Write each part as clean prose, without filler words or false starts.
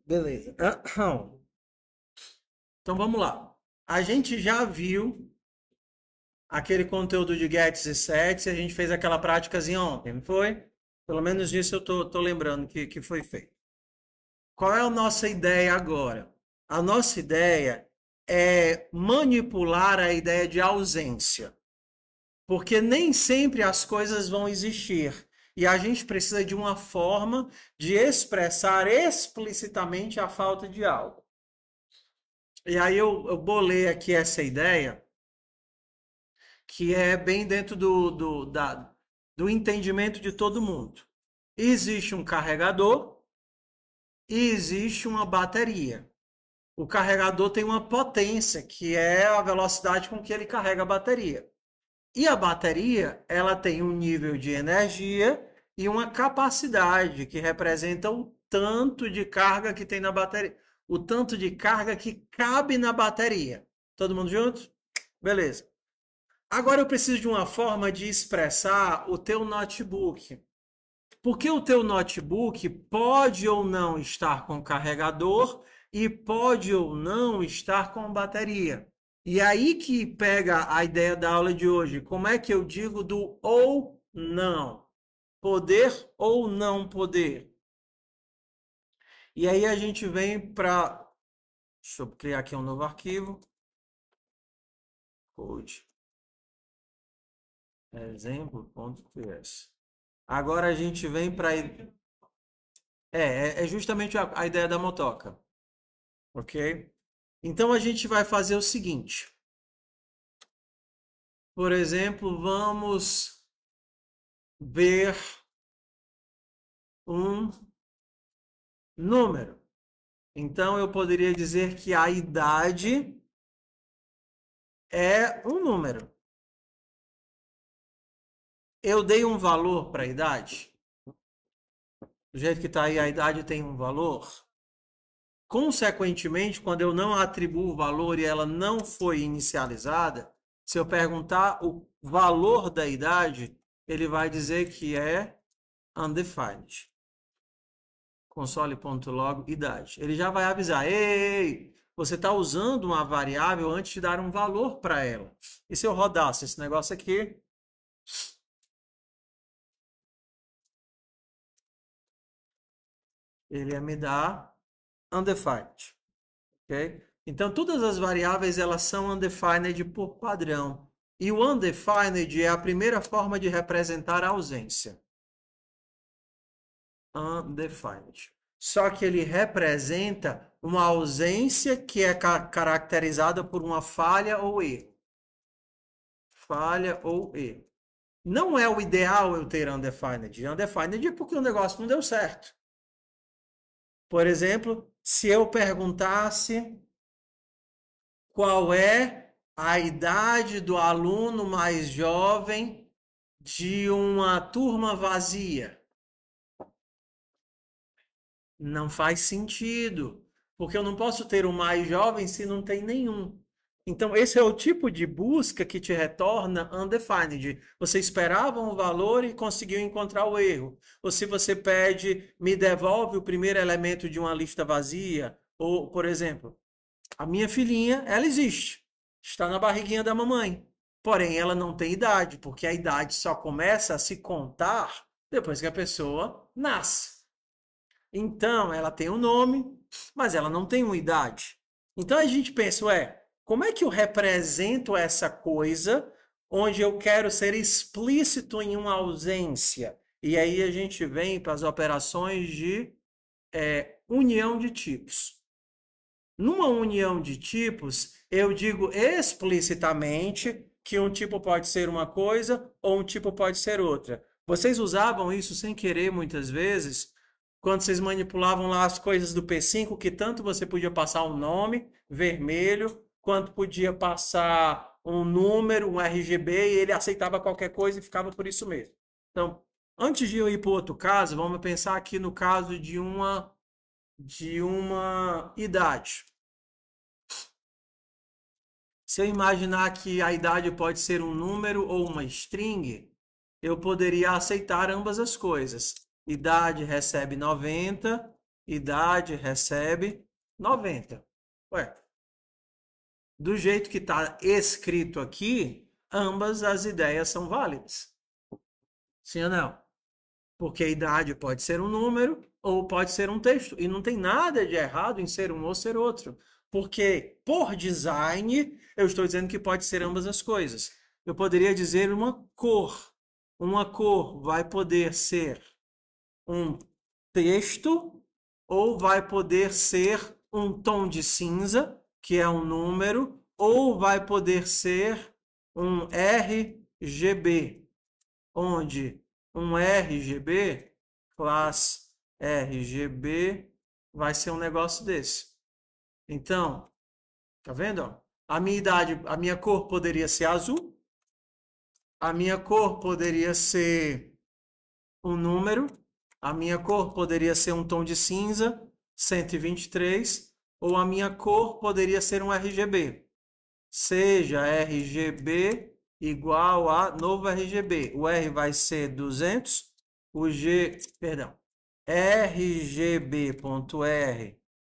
Beleza. Então vamos lá. A gente já viu aquele conteúdo de gets e sets e a gente fez aquela práticazinha ontem, não foi? Pelo menos isso eu tô lembrando que foi feito. Qual é a nossa ideia agora? A nossa ideia é manipular a ideia de ausência, porque nem sempre as coisas vão existir. E a gente precisa de uma forma de expressar explicitamente a falta de algo. E aí eu bolei aqui essa ideia, que é bem dentro do entendimento de todo mundo. Existe um carregador e existe uma bateria. O carregador tem uma potência, que é a velocidade com que ele carrega a bateria. E a bateria, ela tem um nível de energia e uma capacidade, que representa o tanto de carga que tem na bateria. O tanto de carga que cabe na bateria. Todo mundo junto? Beleza. Agora eu preciso de uma forma de expressar o teu notebook. Porque o teu notebook pode ou não estar com carregador e pode ou não estar com bateria. E aí que pega a ideia da aula de hoje. Como é que eu digo do ou não? Poder ou não poder? E aí a gente vem para. Deixa eu criar aqui um novo arquivo. Code exemplo.ps. Agora a gente vem para. É justamente a ideia da motoca. Ok? Então a gente vai fazer o seguinte. Por exemplo, vamos ver um número. Então eu poderia dizer que a idade é um número. Eu dei um valor para a idade. Do jeito que está aí, a idade tem um valor. Consequentemente, quando eu não atribuo o valor e ela não foi inicializada, se eu perguntar o valor da idade, ele vai dizer que é undefined. Console.log idade. Ele já vai avisar: ei, você está usando uma variável antes de dar um valor para ela. E se eu rodasse esse negócio aqui, ele ia me dar undefined. Ok? Então, todas as variáveis elas são undefined por padrão. E o undefined é a primeira forma de representar a ausência. Undefined. Só que ele representa uma ausência que é caracterizada por uma falha ou erro. Falha ou erro. Não é o ideal eu ter undefined. Undefined é porque o negócio não deu certo. Por exemplo, se eu perguntasse qual é a idade do aluno mais jovem de uma turma vazia, não faz sentido, porque eu não posso ter o mais jovem se não tem nenhum. Então, esse é o tipo de busca que te retorna undefined. Você esperava um valor e conseguiu encontrar o erro. Ou se você pede, me devolve o primeiro elemento de uma lista vazia. Ou, por exemplo, a minha filhinha, ela existe. Está na barriguinha da mamãe. Porém, ela não tem idade, porque a idade só começa a se contar depois que a pessoa nasce. Então, ela tem um nome, mas ela não tem uma idade. Então a gente pensa, como é que eu represento essa coisa onde eu quero ser explícito em uma ausência? E aí a gente vem para as operações de união de tipos. Numa união de tipos, eu digo explicitamente que um tipo pode ser uma coisa ou um tipo pode ser outra. Vocês usavam isso sem querer muitas vezes, quando vocês manipulavam lá as coisas do P5, que tanto você podia passar um nome vermelho, quanto podia passar um número, um RGB, e ele aceitava qualquer coisa e ficava por isso mesmo. Então, antes de eu ir para o outro caso, vamos pensar aqui no caso de uma idade. Se eu imaginar que a idade pode ser um número ou uma string, eu poderia aceitar ambas as coisas. Idade recebe 90 idade recebe 90. Ué, do jeito que está escrito aqui, ambas as ideias são válidas. Sim ou não? Porque a idade pode ser um número ou pode ser um texto. E não tem nada de errado em ser um ou ser outro. Porque, por design, eu estou dizendo que pode ser ambas as coisas. Eu poderia dizer uma cor. Uma cor vai poder ser um texto ou vai poder ser um tom de cinza, que é um número, ou vai poder ser um RGB, onde um RGB, classe RGB, vai ser um negócio desse. Então, tá vendo? Ó? A minha idade, a minha cor poderia ser azul, a minha cor poderia ser um número, a minha cor poderia ser um tom de cinza, 123, ou a minha cor poderia ser um RGB. Seja RGB igual a novo RGB. O R vai ser 200, o G, perdão, RGB.R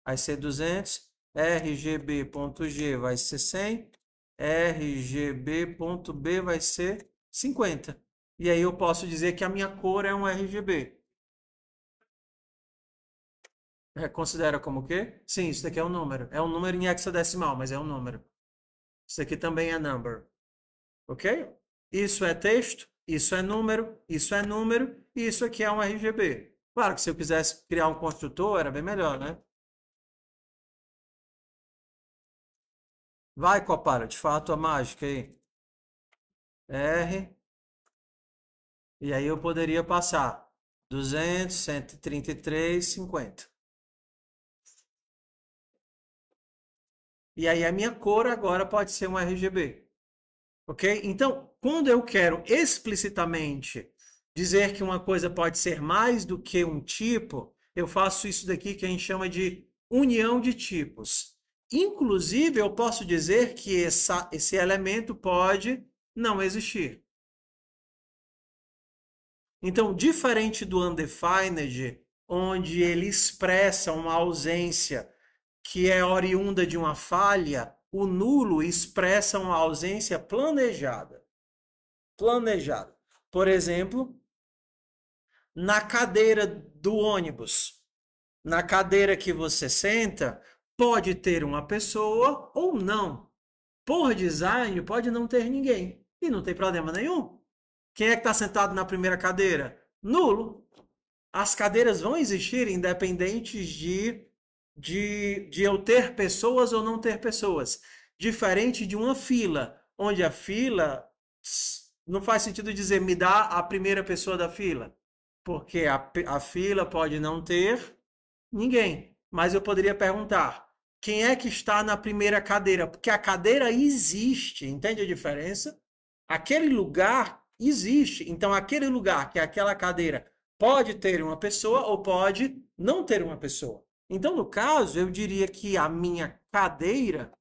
vai ser 200, RGB.G vai ser 100, RGB.B vai ser 50. E aí eu posso dizer que a minha cor é um RGB. Considera como o quê? Sim, isso daqui é um número. É um número em hexadecimal, mas é um número. Isso aqui também é number. Ok? Isso é texto, isso é número, e isso aqui é um RGB. Claro que se eu quisesse criar um construtor, era bem melhor, né? Vai, Copilot, fala a tua mágica aí. R. E aí eu poderia passar 200, 133, 50. E aí a minha cor agora pode ser um RGB. Ok? Então, quando eu quero explicitamente dizer que uma coisa pode ser mais do que um tipo, eu faço isso daqui que a gente chama de união de tipos. Inclusive, eu posso dizer que esse elemento pode não existir. Então, diferente do undefined, onde ele expressa uma ausência que é oriunda de uma falha, o nulo expressa uma ausência planejada. Planejada. Por exemplo, na cadeira do ônibus, na cadeira que você senta, pode ter uma pessoa ou não. Por design, pode não ter ninguém. E não tem problema nenhum. Quem é que está sentado na primeira cadeira? Nulo. As cadeiras vão existir independentes de eu ter pessoas ou não ter pessoas. Diferente de uma fila, onde a fila não faz sentido dizer me dá a primeira pessoa da fila, porque a fila pode não ter ninguém. Mas eu poderia perguntar: quem é que está na primeira cadeira? Porque a cadeira existe, entende a diferença? Aquele lugar existe. Então, aquele lugar, que é aquela cadeira, pode ter uma pessoa ou pode não ter uma pessoa. Então, no caso, eu diria que a minha cadeira,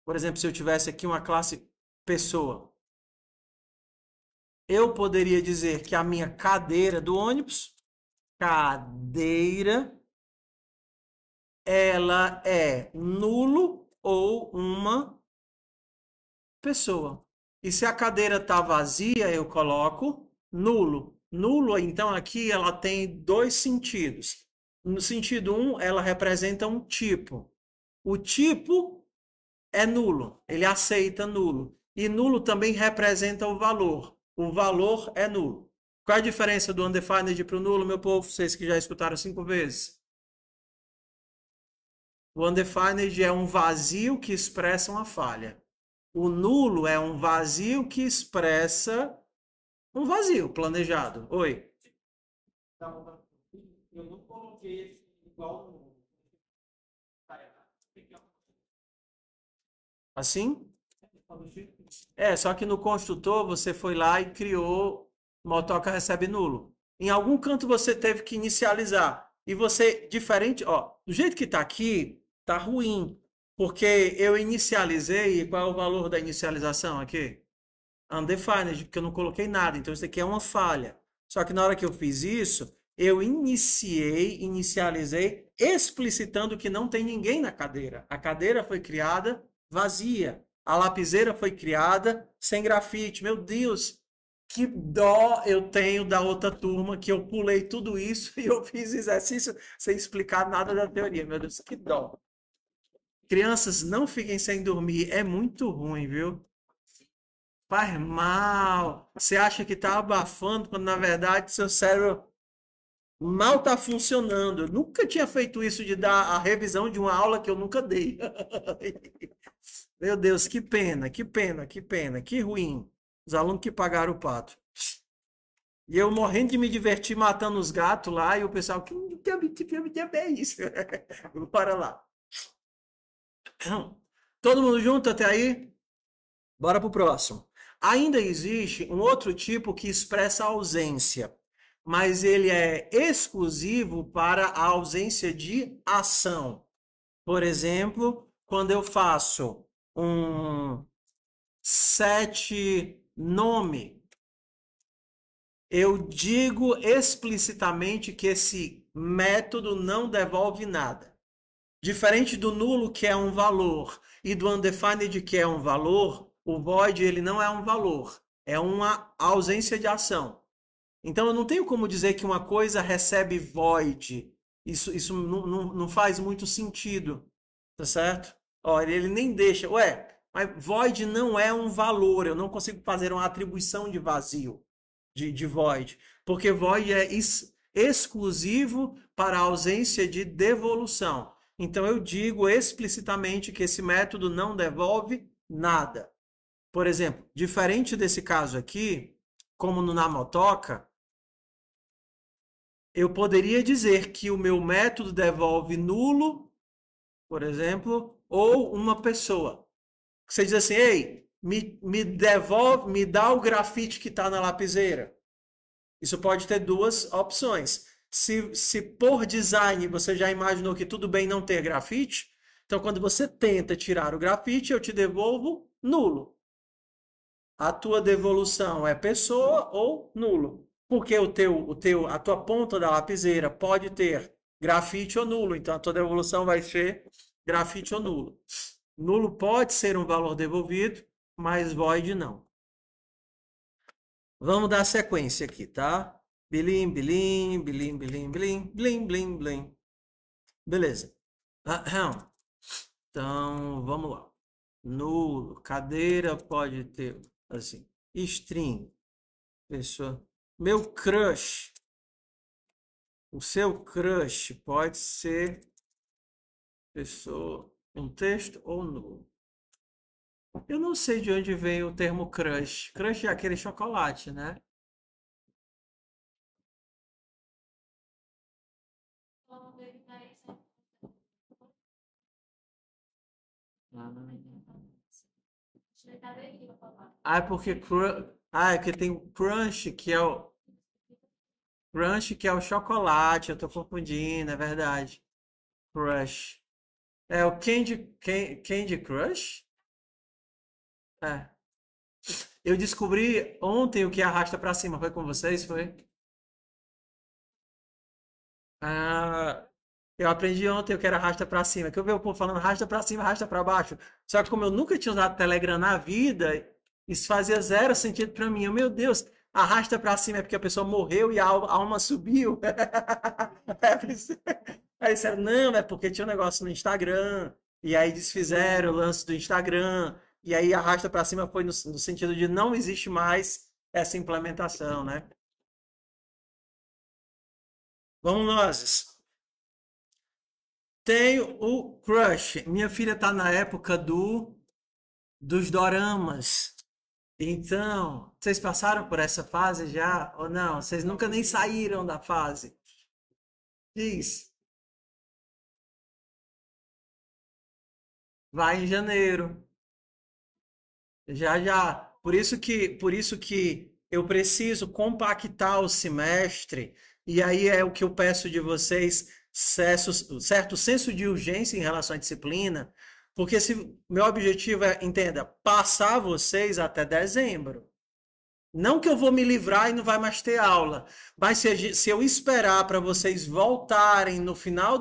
por exemplo, se eu tivesse aqui uma classe pessoa, eu poderia dizer que a minha cadeira do ônibus, cadeira, ela é nulo ou uma pessoa. E se a cadeira está vazia, eu coloco nulo. Nulo, então, aqui ela tem dois sentidos. No sentido 1, ela representa um tipo. O tipo é nulo, ele aceita nulo. E nulo também representa o valor. O valor é nulo. Qual é a diferença do undefined para o nulo, meu povo? Vocês que já escutaram 5 vezes. O undefined é um vazio que expressa uma falha. O nulo é um vazio que expressa um vazio planejado. Oi. Eu não coloquei igual no. Assim? Só que no construtor você foi lá e criou motoca recebe nulo. Em algum canto você teve que inicializar. E você, diferente, ó, do jeito que está aqui, tá ruim. Porque eu inicializei, e qual é o valor da inicialização aqui? Undefined, porque eu não coloquei nada. Então isso aqui é uma falha. Só que na hora que eu fiz isso, eu inicializei explicitando que não tem ninguém na cadeira. A cadeira foi criada vazia. A lapiseira foi criada sem grafite. Meu Deus, que dó eu tenho da outra turma que eu pulei tudo isso e eu fiz exercício sem explicar nada da teoria. Meu Deus, que dó. Crianças, não fiquem sem dormir. É muito ruim, viu? Faz mal. Você acha que está abafando, quando na verdade seu cérebro mal está funcionando. Eu nunca tinha feito isso de dar a revisão de uma aula que eu nunca dei. Meu Deus, que pena, que pena, que pena, que ruim. Os alunos que pagaram o pato. E eu morrendo de me divertir matando os gatos lá e o pessoal, que é isso? Bora lá. Todo mundo junto até aí? Bora pro próximo. Ainda existe um outro tipo que expressa ausência, mas ele é exclusivo para a ausência de ação. Por exemplo, quando eu faço um set nome, eu digo explicitamente que esse método não devolve nada. Diferente do nulo, que é um valor, e do undefined, que é um valor, o void ele não é um valor, é uma ausência de ação. Então eu não tenho como dizer que uma coisa recebe void. Isso não faz muito sentido, tá certo? Olha, ele nem deixa. Ué, mas void não é um valor, eu não consigo fazer uma atribuição de vazio, de void, porque void é exclusivo para a ausência de devolução. Então eu digo explicitamente que esse método não devolve nada. Por exemplo, diferente desse caso aqui, como no Namotoca, eu poderia dizer que o meu método devolve nulo, por exemplo, ou uma pessoa. Você diz assim, ei, me devolve, me dá o grafite que está na lapiseira. Isso pode ter duas opções. Se por design você já imaginou que tudo bem não ter grafite, então quando você tenta tirar o grafite, eu te devolvo nulo. A tua devolução é pessoa ou nulo. Porque a tua ponta da lapiseira pode ter grafite ou nulo, então a tua devolução vai ser grafite ou nulo. Nulo pode ser um valor devolvido, mas void não. Vamos dar sequência aqui, tá? Bilim, bilim, bilim, bilim, bilim, blim, blim, blim. Beleza. Então, vamos lá. Nulo, cadeira pode ter, assim, string, pessoa. Meu crush, o seu crush pode ser pessoa, um texto ou nulo. Eu não sei de onde veio o termo crush. Crush é aquele chocolate, né? Ah, é porque é que tem o crunch que é o chocolate. Eu tô confundindo, é verdade. Crush. É o Candy Crush? É. Eu descobri ontem o que arrasta pra cima. Foi com vocês? Foi? Ah, eu aprendi ontem o que era arrasta pra cima. Que eu vi o povo falando arrasta pra cima, arrasta pra baixo. Só que como eu nunca tinha usado Telegram na vida, isso fazia zero sentido pra mim. Meu Deus, arrasta pra cima é porque a pessoa morreu e a alma subiu. Aí disseram, não, é porque tinha um negócio no Instagram. E aí desfizeram o lance do Instagram. E aí arrasta pra cima foi no sentido de não existe mais essa implementação, né? Vamos nós. Tenho o crush. Minha filha tá na época dos doramas. Então, vocês passaram por essa fase já ou não? Vocês nunca nem saíram da fase. Diz, vai em janeiro. Já já. Por isso que eu preciso compactar o semestre. E aí é o que eu peço de vocês, certo senso de urgência em relação à disciplina, porque se meu objetivo é, entenda, passar vocês até dezembro. Não que eu vou me livrar e não vai mais ter aula, mas se eu esperar para vocês voltarem no final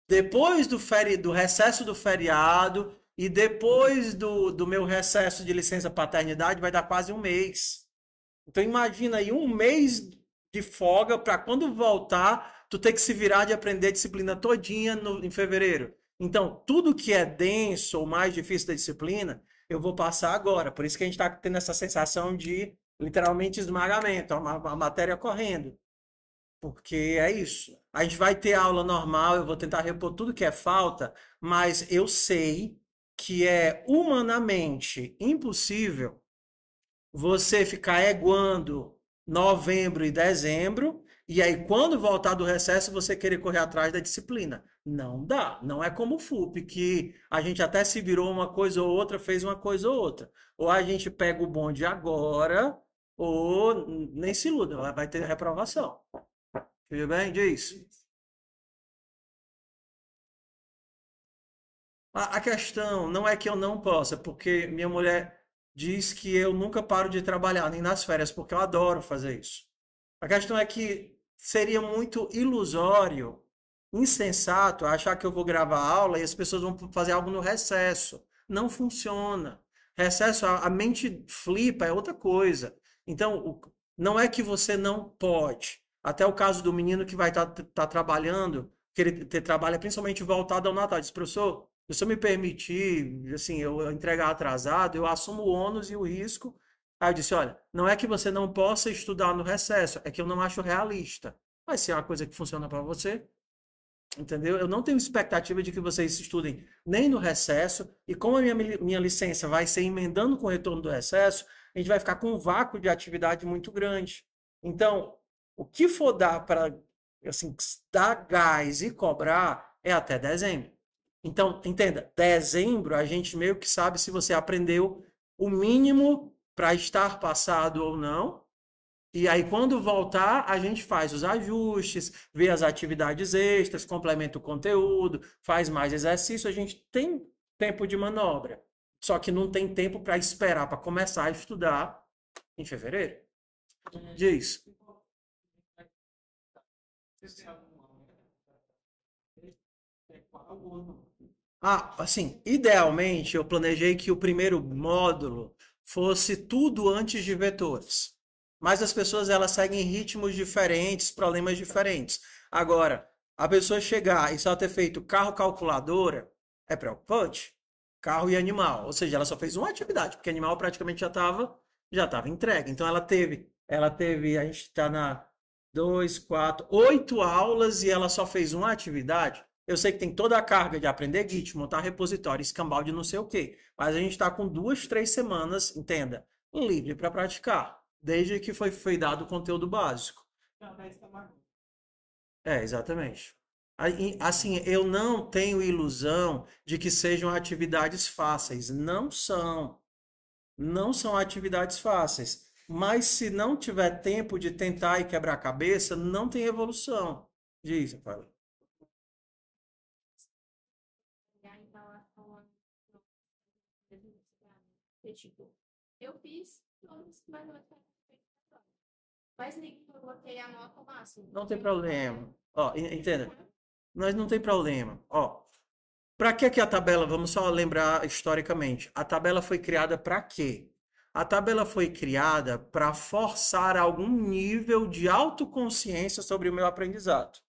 depois do recesso do feriado e depois do meu recesso de licença paternidade, vai dar quase um mês. Então imagina aí um mês de folga para quando voltar, tu ter que se virar de aprender a disciplina todinha em fevereiro. Então, tudo que é denso ou mais difícil da disciplina, eu vou passar agora. Por isso que a gente está tendo essa sensação de literalmente esmagamento, a matéria correndo. Porque é isso. A gente vai ter aula normal, eu vou tentar repor tudo que é falta, mas eu sei que é humanamente impossível você ficar eguando novembro e dezembro, e aí quando voltar do recesso você querer correr atrás da disciplina. Não dá. Não é como o FUP, que a gente até se virou uma coisa ou outra, fez uma coisa ou outra. Ou a gente pega o bonde agora, ou nem se iluda, vai ter reprovação. Tudo bem? Diz. A questão não é que eu não possa, porque minha mulher diz que eu nunca paro de trabalhar, nem nas férias, porque eu adoro fazer isso. A questão é que seria muito ilusório, insensato, achar que eu vou gravar aula e as pessoas vão fazer algo no recesso. Não funciona. Recesso, a mente flipa, é outra coisa. Então, não é que você não pode. Até o caso do menino que vai estar trabalhando, que ele trabalha principalmente voltado ao Natal. Diz, professor, se eu me permitir, assim, eu entregar atrasado, eu assumo o ônus e o risco. Aí eu disse, olha, não é que você não possa estudar no recesso, é que eu não acho realista. Mas se é uma coisa que funciona para você, entendeu? Eu não tenho expectativa de que vocês estudem nem no recesso, e como a minha licença vai ser emendando com o retorno do recesso, a gente vai ficar com um vácuo de atividade muito grande. Então, o que for dar para, assim, dar gás e cobrar é até dezembro. Então, entenda, dezembro a gente meio que sabe se você aprendeu o mínimo para estar passado ou não, e aí, quando voltar, a gente faz os ajustes, vê as atividades extras, complementa o conteúdo, faz mais exercício. A gente tem tempo de manobra. Só que não tem tempo para esperar para começar a estudar em fevereiro. Diz. Ah, assim, idealmente eu planejei que o primeiro módulo fosse tudo antes de vetores. Mas as pessoas elas seguem ritmos diferentes, problemas diferentes. Agora, a pessoa chegar e só ter feito carro calculadora é preocupante. Carro e animal, ou seja, ela só fez uma atividade, porque animal praticamente já estava entregue. Então a gente está na 8 aulas e ela só fez uma atividade. Eu sei que tem toda a carga de aprender Git, montar repositório, escambau de não sei o quê. Mas a gente está com 2, 3 semanas, entenda, livre para praticar, desde que foi dado o conteúdo básico. É, exatamente. Assim, eu não tenho ilusão de que sejam atividades fáceis. Não são. Não são atividades fáceis. Mas se não tiver tempo de tentar e quebrar a cabeça, não tem evolução. Diz, Rafael. Tipo, eu fiz todos, mas não mas nem coloquei a nota máxima. Não tem problema. Ó, entenda. Mas não tem problema. Ó, para que a tabela, vamos só lembrar historicamente, a tabela foi criada para quê? A tabela foi criada para forçar algum nível de autoconsciência sobre o meu aprendizado.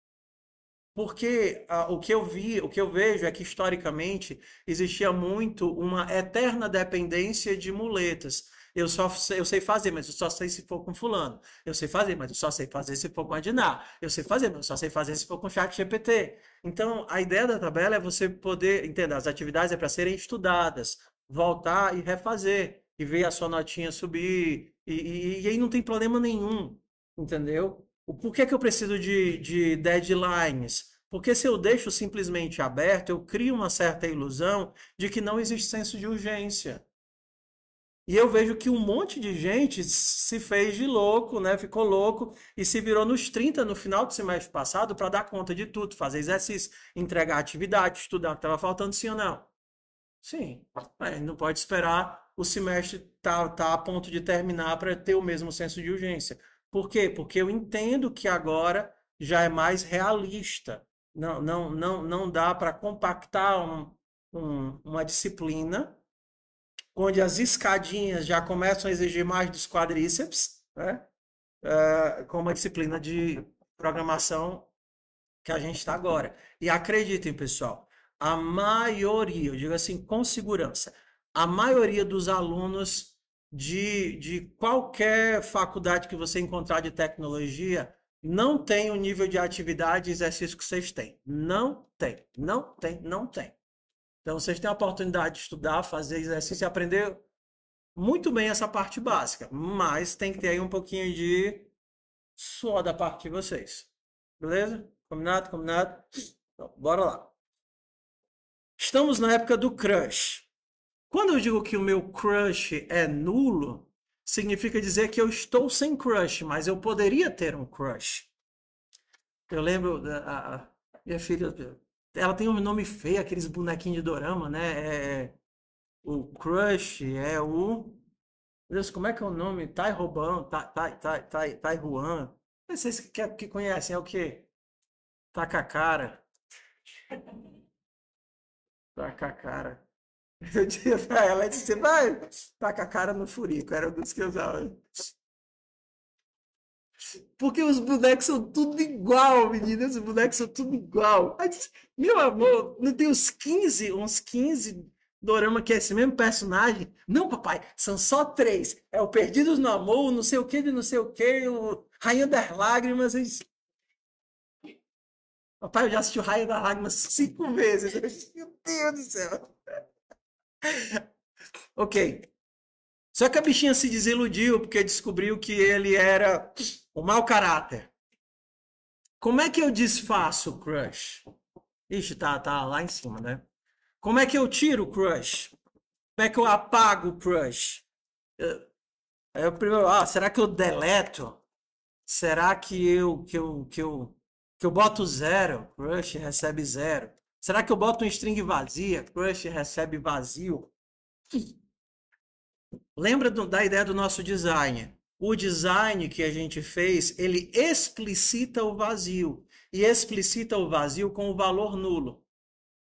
Porque o que eu vi, o que eu vejo é que historicamente existia muito uma eterna dependência de muletas. Eu sei fazer, mas eu só sei se for com fulano. Eu sei fazer, mas eu só sei fazer se for com a Diná. Eu sei fazer, mas eu só sei fazer se for com o chat GPT. Então, a ideia da tabela é você poder, entender, as atividades é para serem estudadas, voltar e refazer, e ver a sua notinha subir, e aí não tem problema nenhum, entendeu? Por que que eu preciso de deadlines? Porque se eu deixo simplesmente aberto, eu crio uma certa ilusão de que não existe senso de urgência. E eu vejo que um monte de gente se fez de louco, né? Ficou louco e se virou nos 30 no final do semestre passado para dar conta de tudo, fazer exercício, entregar atividade, estudar o que estava faltando, sim ou não? Sim. Mas não pode esperar o semestre tá a ponto de terminar para ter o mesmo senso de urgência. Por quê? Porque eu entendo que agora já é mais realista. Não dá para compactar uma disciplina onde as escadinhas já começam a exigir mais dos quadríceps, né? Com uma disciplina de programação que a gente está agora. E acreditem, pessoal, a maioria, eu digo assim com segurança, a maioria dos alunos de qualquer faculdade que você encontrar de tecnologia não tem o nível de atividade e exercício que vocês têm. Não tem, não tem, não tem. Então, vocês têm a oportunidade de estudar, fazer exercício e aprender muito bem essa parte básica, mas tem que ter aí um pouquinho de suor da parte de vocês. Beleza? Combinado? Combinado? Então, bora lá. Estamos na época do crush. Quando eu digo que o meu crush é nulo, significa dizer que eu estou sem crush, mas eu poderia ter um crush. Eu lembro da minha filha, ela tem um nome feio, aqueles bonequinhos de dorama, né? O crush é o. Meu Deus, como é que é o nome? Tai Roban, Tai Juan. Vocês que conhecem, é o quê? Takakara. Takakara. Eu dizia pra ela, ela disse, vai, taca a cara no furico, era um dos que eu usava. Porque os bonecos são tudo igual, meninas, os bonecos são tudo igual. Aí disse, meu amor, não tem uns 15 dorama que é esse mesmo personagem? Não, papai, são só 3. É o Perdidos no Amor, o não sei o que de não sei o que, o Rainha das Lágrimas. Eu disse, papai, eu já assisti o Rainha das Lágrimas 5 vezes. Eu disse, meu Deus do céu. Ok. Só que a bichinha se desiludiu porque descobriu que ele era um mau caráter. Como é que eu desfaço o crush? Ixi, tá lá em cima, né? Como é que eu tiro o crush? Como é que eu apago o crush? Aí eu primeiro, será que eu deleto? Será que eu boto zero? Crush recebe zero. Será que eu boto um string vazia? Crush recebe vazio. Lembra da ideia do nosso design? O design que a gente fez, ele explicita o vazio. E explicita o vazio com o valor nulo.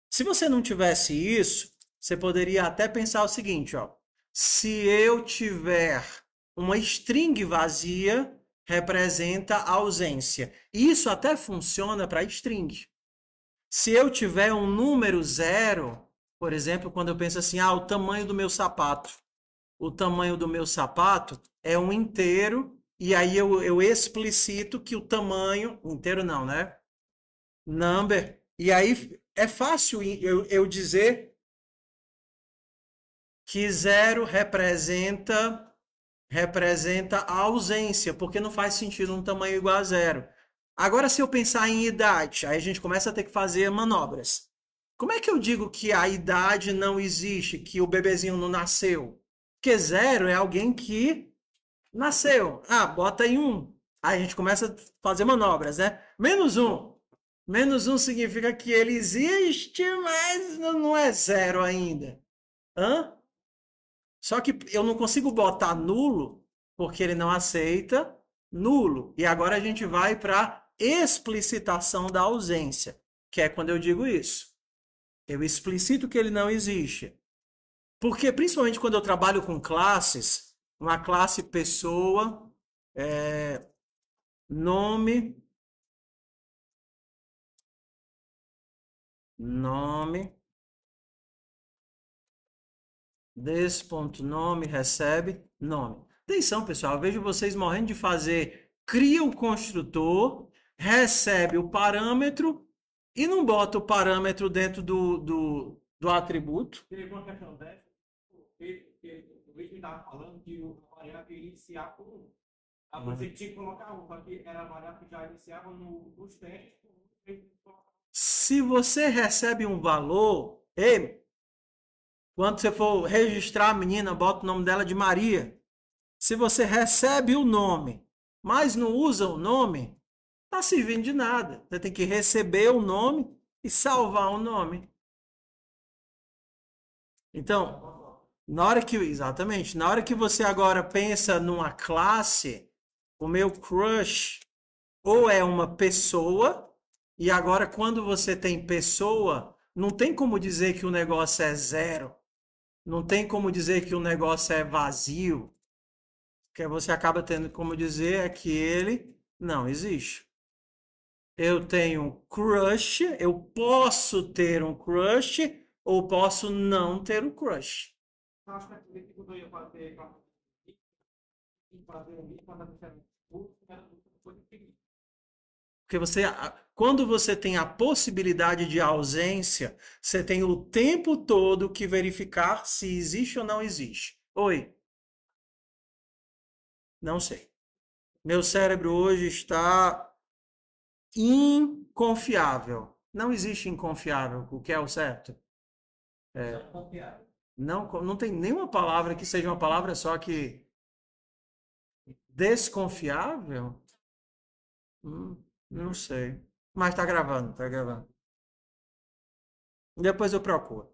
Se você não tivesse isso, você poderia até pensar o seguinte, ó. Se eu tiver uma string vazia, representa ausência. Isso até funciona para string. Se eu tiver um número zero, por exemplo, quando eu penso assim, o tamanho do meu sapato. O tamanho do meu sapato é um inteiro, e aí eu explicito que o tamanho, inteiro não, né? Number. E aí é fácil eu dizer que zero representa a ausência, porque não faz sentido um tamanho igual a zero. Agora, se eu pensar em idade, aí a gente começa a ter que fazer manobras. Como é que eu digo que a idade não existe, que o bebezinho não nasceu? Porque zero é alguém que nasceu. Bota aí um. Aí a gente começa a fazer manobras, né? Menos um. Menos um significa que ele existe, mas não é zero ainda. Hã? Só que eu não consigo botar nulo, porque ele não aceita nulo. E agora a gente vai para explicitação da ausência, que é quando eu digo isso. Eu explicito que ele não existe. Porque, principalmente quando eu trabalho com classes, uma classe pessoa, nome, desse ponto nome, recebe nome. Atenção, pessoal, eu vejo vocês morrendo de fazer, cria o construtor, recebe o parâmetro e não bota o parâmetro dentro do atributo. Teve uma questão dessa, porque o Luiz estava falando que a variável ia iniciar com 1. A você tinha que colocar 1, só que era a variável que já iniciava nos testes com 1. Se você recebe um valor, ei, quando você for registrar a menina, bota o nome dela de Maria. Se você recebe o nome, mas não usa o nome, tá servindo de nada. Você tem que receber o nome e salvar o nome. Então, Exatamente, na hora que você agora pensa numa classe, o meu crush ou é uma pessoa, e agora quando você tem pessoa, não tem como dizer que o negócio é zero, não tem como dizer que o negócio é vazio, que você acaba tendo como dizer é que ele não existe. Eu tenho um crush, eu posso ter um crush ou posso não ter um crush. Eu acho que a primeira que eu ia fazer e fazer ali, quando a gente era curso, era coisa que Porque quando você tem a possibilidade de ausência, você tem o tempo todo que verificar se existe ou não existe. Oi, não sei. Meu cérebro hoje está inconfiável. Não existe inconfiável, o que é o certo? não confiar. Não, não tem nenhuma palavra que seja uma palavra só que desconfiável? Não sei. Mas tá gravando, tá gravando. Depois eu procuro.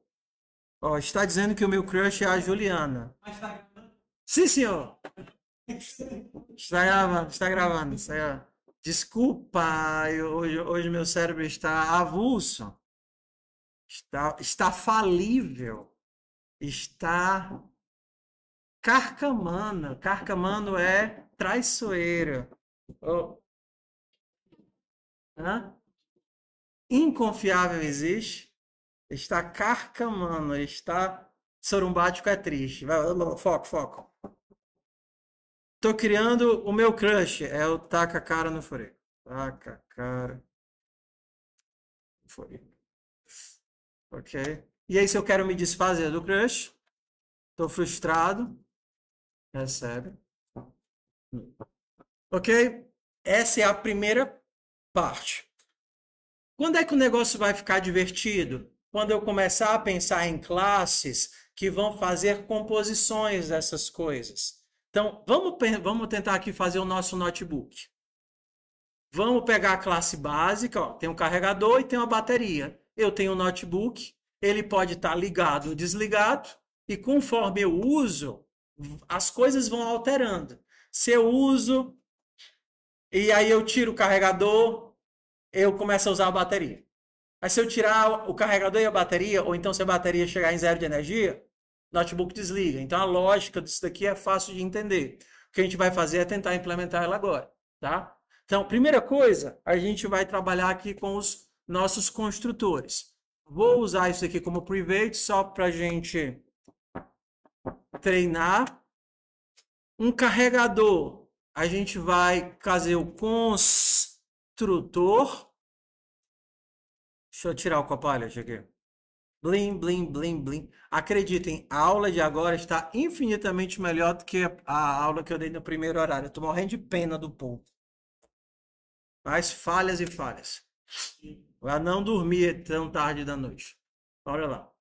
Ó, está dizendo que o meu crush é a Juliana. Mas tá gravando? Sim, senhor. Está gravando, está gravando. Desculpa, hoje meu cérebro está avulso. Está falível. Está carcamano. Carcamano é traiçoeiro. Oh, hã? Inconfiável existe. Está carcamano. Está sorumbático é triste. Vai, foco, foco. Tô criando o meu crush. É o taca a cara no furico. Taca a cara no furico. Ok? E aí, se eu quero me desfazer do crush, tô frustrado. Recebe. Ok? Essa é a primeira parte. Quando é que o negócio vai ficar divertido? Quando eu começar a pensar em classes que vão fazer composições dessas coisas. Então, vamos tentar aqui fazer o nosso notebook. Vamos pegar a classe básica, ó, tem um carregador e tem uma bateria. Eu tenho um notebook, ele pode estar ligado ou desligado, e conforme eu uso, as coisas vão alterando. Se eu uso e aí eu tiro o carregador, eu começo a usar a bateria. Mas se eu tirar o carregador e a bateria, ou então se a bateria chegar em zero de energia, o notebook desliga. Então a lógica disso daqui é fácil de entender. O que a gente vai fazer é tentar implementar ela agora, tá? Então, primeira coisa, a gente vai trabalhar aqui com os nossos construtores. Vou usar isso aqui como private só para a gente treinar. Um carregador, a gente vai fazer o construtor. Deixa eu tirar o copilot aqui. Blim, blim, blim, blim. Acreditem, a aula de agora está infinitamente melhor do que a aula que eu dei no primeiro horário. Eu tô morrendo de pena do povo. Mas falhas e falhas. Para não dormir tão tarde da noite. Olha lá.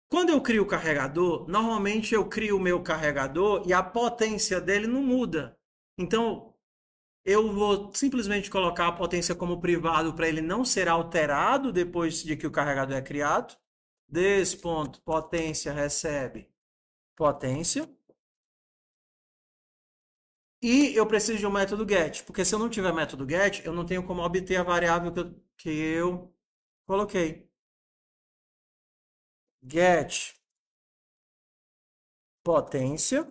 Quando eu crio o carregador, normalmente eu crio o meu carregador e a potência dele não muda. Então, eu vou simplesmente colocar a potência como privado para ele não ser alterado depois de que o carregador é criado. Desse ponto, potência recebe potência. E eu preciso de um método get, porque se eu não tiver método get, eu não tenho como obter a variável que eu coloquei. Get potência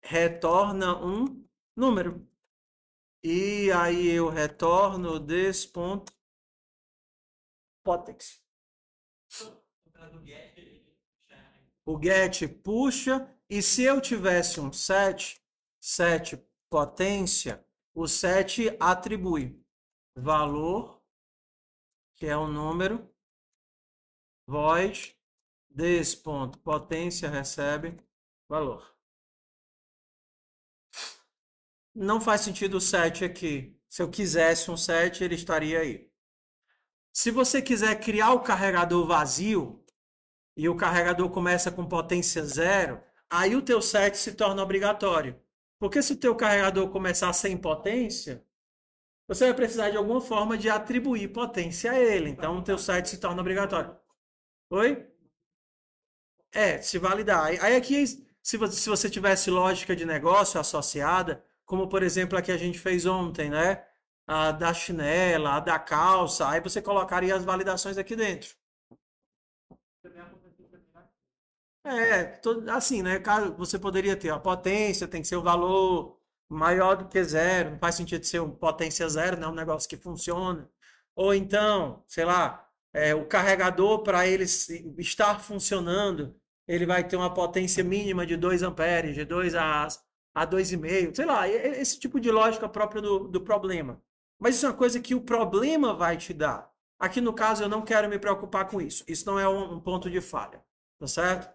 retorna um número. E aí eu retorno desse ponto potência. O get puxa, e se eu tivesse um set potência, o set atribui valor, que é um número, void, desse ponto, potência recebe valor. Não faz sentido o set aqui. Se eu quisesse um set, ele estaria aí. Se você quiser criar o carregador vazio, e o carregador começa com potência zero, aí o teu set se torna obrigatório. Porque se o teu carregador começar sem potência, você vai precisar de alguma forma de atribuir potência a ele. Então o teu set se torna obrigatório. Oi? Se validar. Aí aqui, se você tivesse lógica de negócio associada, como por exemplo a que a gente fez ontem, né? A da chinela, a da calça, aí você colocaria as validações aqui dentro. Assim, né? Caso você poderia ter a potência, tem que ser o valor maior do que zero, não faz sentido ser uma potência zero, né? Um negócio que funciona. Ou então, sei lá, o carregador, para ele estar funcionando, ele vai ter uma potência mínima de 2 amperes, de 2 a 2,5, sei lá, esse tipo de lógica própria do problema. Mas isso é uma coisa que o problema vai te dar. Aqui no caso, eu não quero me preocupar com isso. Isso não é um ponto de falha, tá certo?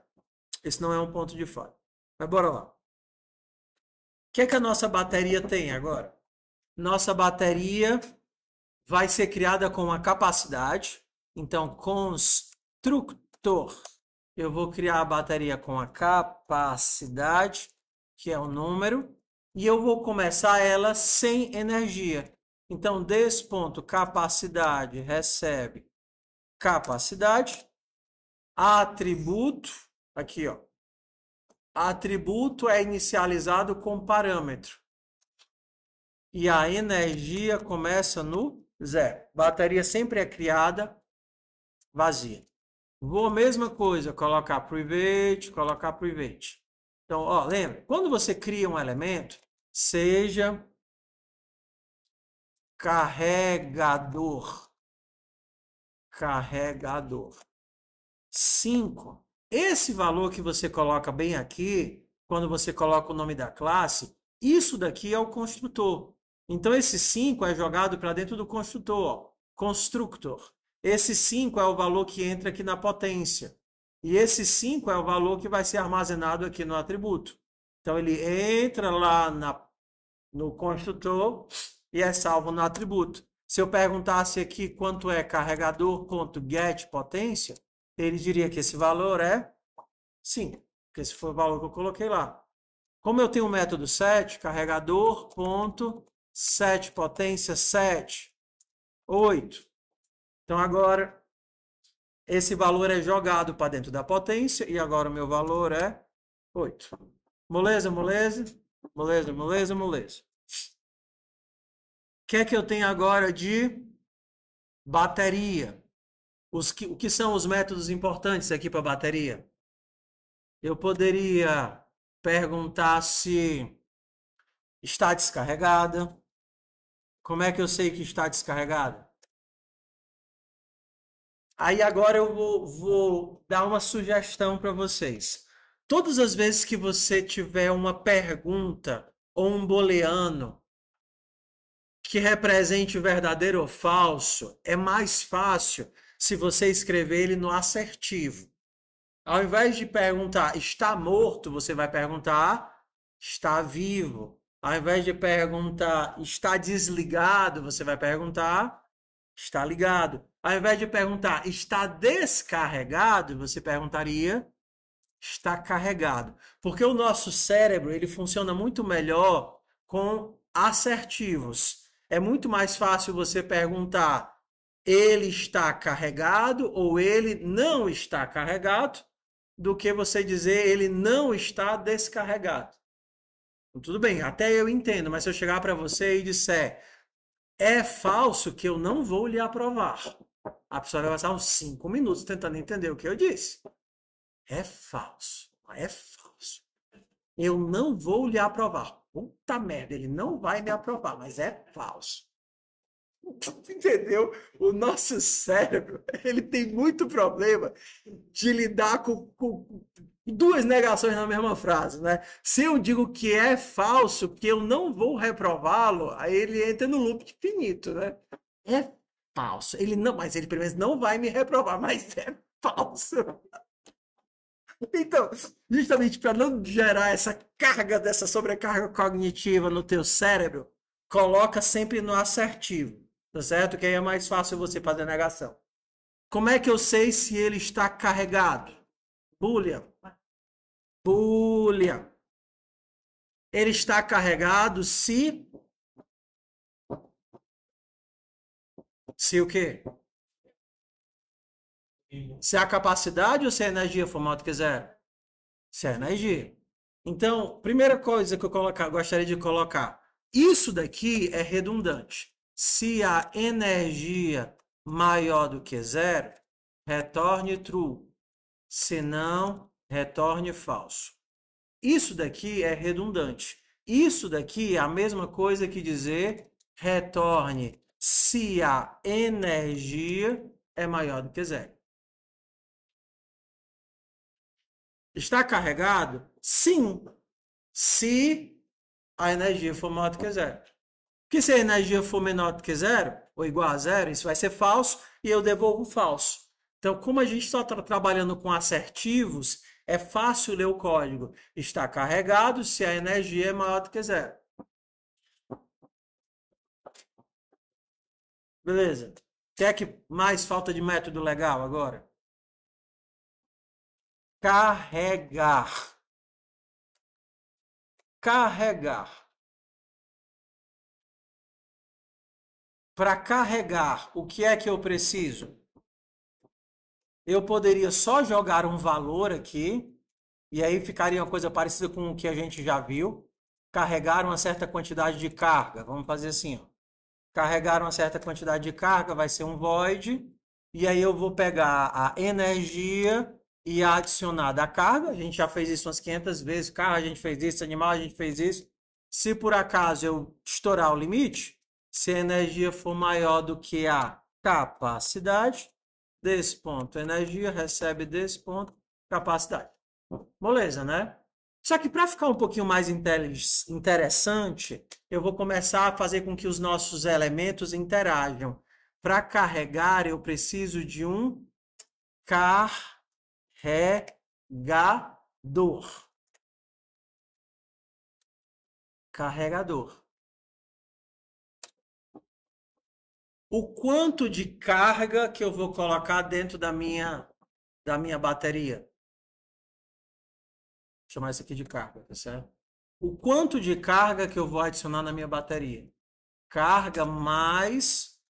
Esse não é um ponto de falha. Mas bora lá. O que é que a nossa bateria tem agora? Nossa bateria vai ser criada com uma capacidade. Então, construtor. Eu vou criar a bateria com a capacidade, que é o número, e eu vou começar ela sem energia. Então, desse ponto, capacidade recebe capacidade, atributo, aqui ó, atributo é inicializado com parâmetro. E a energia começa no zero. Bateria sempre é criada vazia. Vou a mesma coisa, colocar private, colocar private. Então, ó, lembra, quando você cria um elemento, seja carregador. Carregador. 5. Esse valor que você coloca bem aqui, quando você coloca o nome da classe, isso daqui é o construtor. Então, esse 5 é jogado para dentro do construtor, ó, constructor. Esse 5 é o valor que entra aqui na potência. E esse 5 é o valor que vai ser armazenado aqui no atributo. Então, ele entra lá no construtor e é salvo no atributo. Se eu perguntasse aqui quanto é carregador.get potência, ele diria que esse valor é 5, porque esse foi o valor que eu coloquei lá. Como eu tenho o método set, carregador.set potência 7, 8. Então agora esse valor é jogado para dentro da potência e agora o meu valor é 8. Moleza, moleza, moleza, moleza, moleza. O que é que eu tenho agora de bateria? O que são os métodos importantes aqui para bateria? Eu poderia perguntar se está descarregada. Como é que eu sei que está descarregada? Aí agora eu vou dar uma sugestão para vocês. Todas as vezes que você tiver uma pergunta ou um booleano que represente verdadeiro ou falso, é mais fácil se você escrever ele no assertivo. Ao invés de perguntar está morto, você vai perguntar está vivo. Ao invés de perguntar está desligado, você vai perguntar está ligado. Ao invés de perguntar está descarregado, você perguntaria está carregado. Porque o nosso cérebro, ele funciona muito melhor com assertivos. É muito mais fácil você perguntar ele está carregado ou ele não está carregado do que você dizer ele não está descarregado. Tudo bem, até eu entendo, mas se eu chegar para você e disser é falso que eu não vou lhe aprovar, a pessoa vai passar uns 5 minutos tentando entender o que eu disse. É falso, é falso. Eu não vou lhe aprovar. Puta merda, ele não vai me aprovar, mas é falso. Entendeu? O nosso cérebro, ele tem muito problema de lidar com duas negações na mesma frase, né? Se eu digo que é falso, que eu não vou reprová-lo, aí ele entra no loop infinito, né? É falso. Ele não, mas ele pelo menos não vai me reprovar, mas é falso. Então, justamente para não gerar essa carga, dessa sobrecarga cognitiva no teu cérebro, coloca sempre no assertivo, tá certo? Que aí é mais fácil você fazer a negação. Como é que eu sei se ele está carregado? Boolean. Boolean. Ele está carregado se... Se o quê? Se a capacidade ou se a energia for maior do que zero? Se a energia. Então, primeira coisa que eu gostaria de colocar, isso daqui é redundante. Se a energia maior do que zero, retorne true. Se não, retorne falso. Isso daqui é redundante. Isso daqui é a mesma coisa que dizer retorne se a energia é maior do que zero. Está carregado? Sim. Se a energia for maior do que zero. Porque se a energia for menor do que zero, ou igual a zero, isso vai ser falso e eu devolvo falso. Então, como a gente só está trabalhando com assertivos, é fácil ler o código. Está carregado se a energia é maior do que zero. Beleza. Quer que mais falta de método legal agora? Carregar. Carregar. Para carregar, o que é que eu preciso? Eu poderia só jogar um valor aqui, e aí ficaria uma coisa parecida com o que a gente já viu. Carregar uma certa quantidade de carga. Vamos fazer assim, ó. Carregar uma certa quantidade de carga vai ser um void, e aí eu vou pegar a energia e adicionar da carga. A gente já fez isso umas 500 vezes. Carro, a gente fez isso, animal, a gente fez isso. Se por acaso eu estourar o limite, se a energia for maior do que a capacidade, desse ponto energia recebe desse ponto capacidade. Beleza, né? Só que para ficar um pouquinho mais interessante, eu vou começar a fazer com que os nossos elementos interajam. Para carregar, eu preciso de um carregador. Carregador. O quanto de carga que eu vou colocar dentro da minha bateria? Vou chamar isso aqui de carga, tá certo? O quanto de carga que eu vou adicionar na minha bateria? Carga mais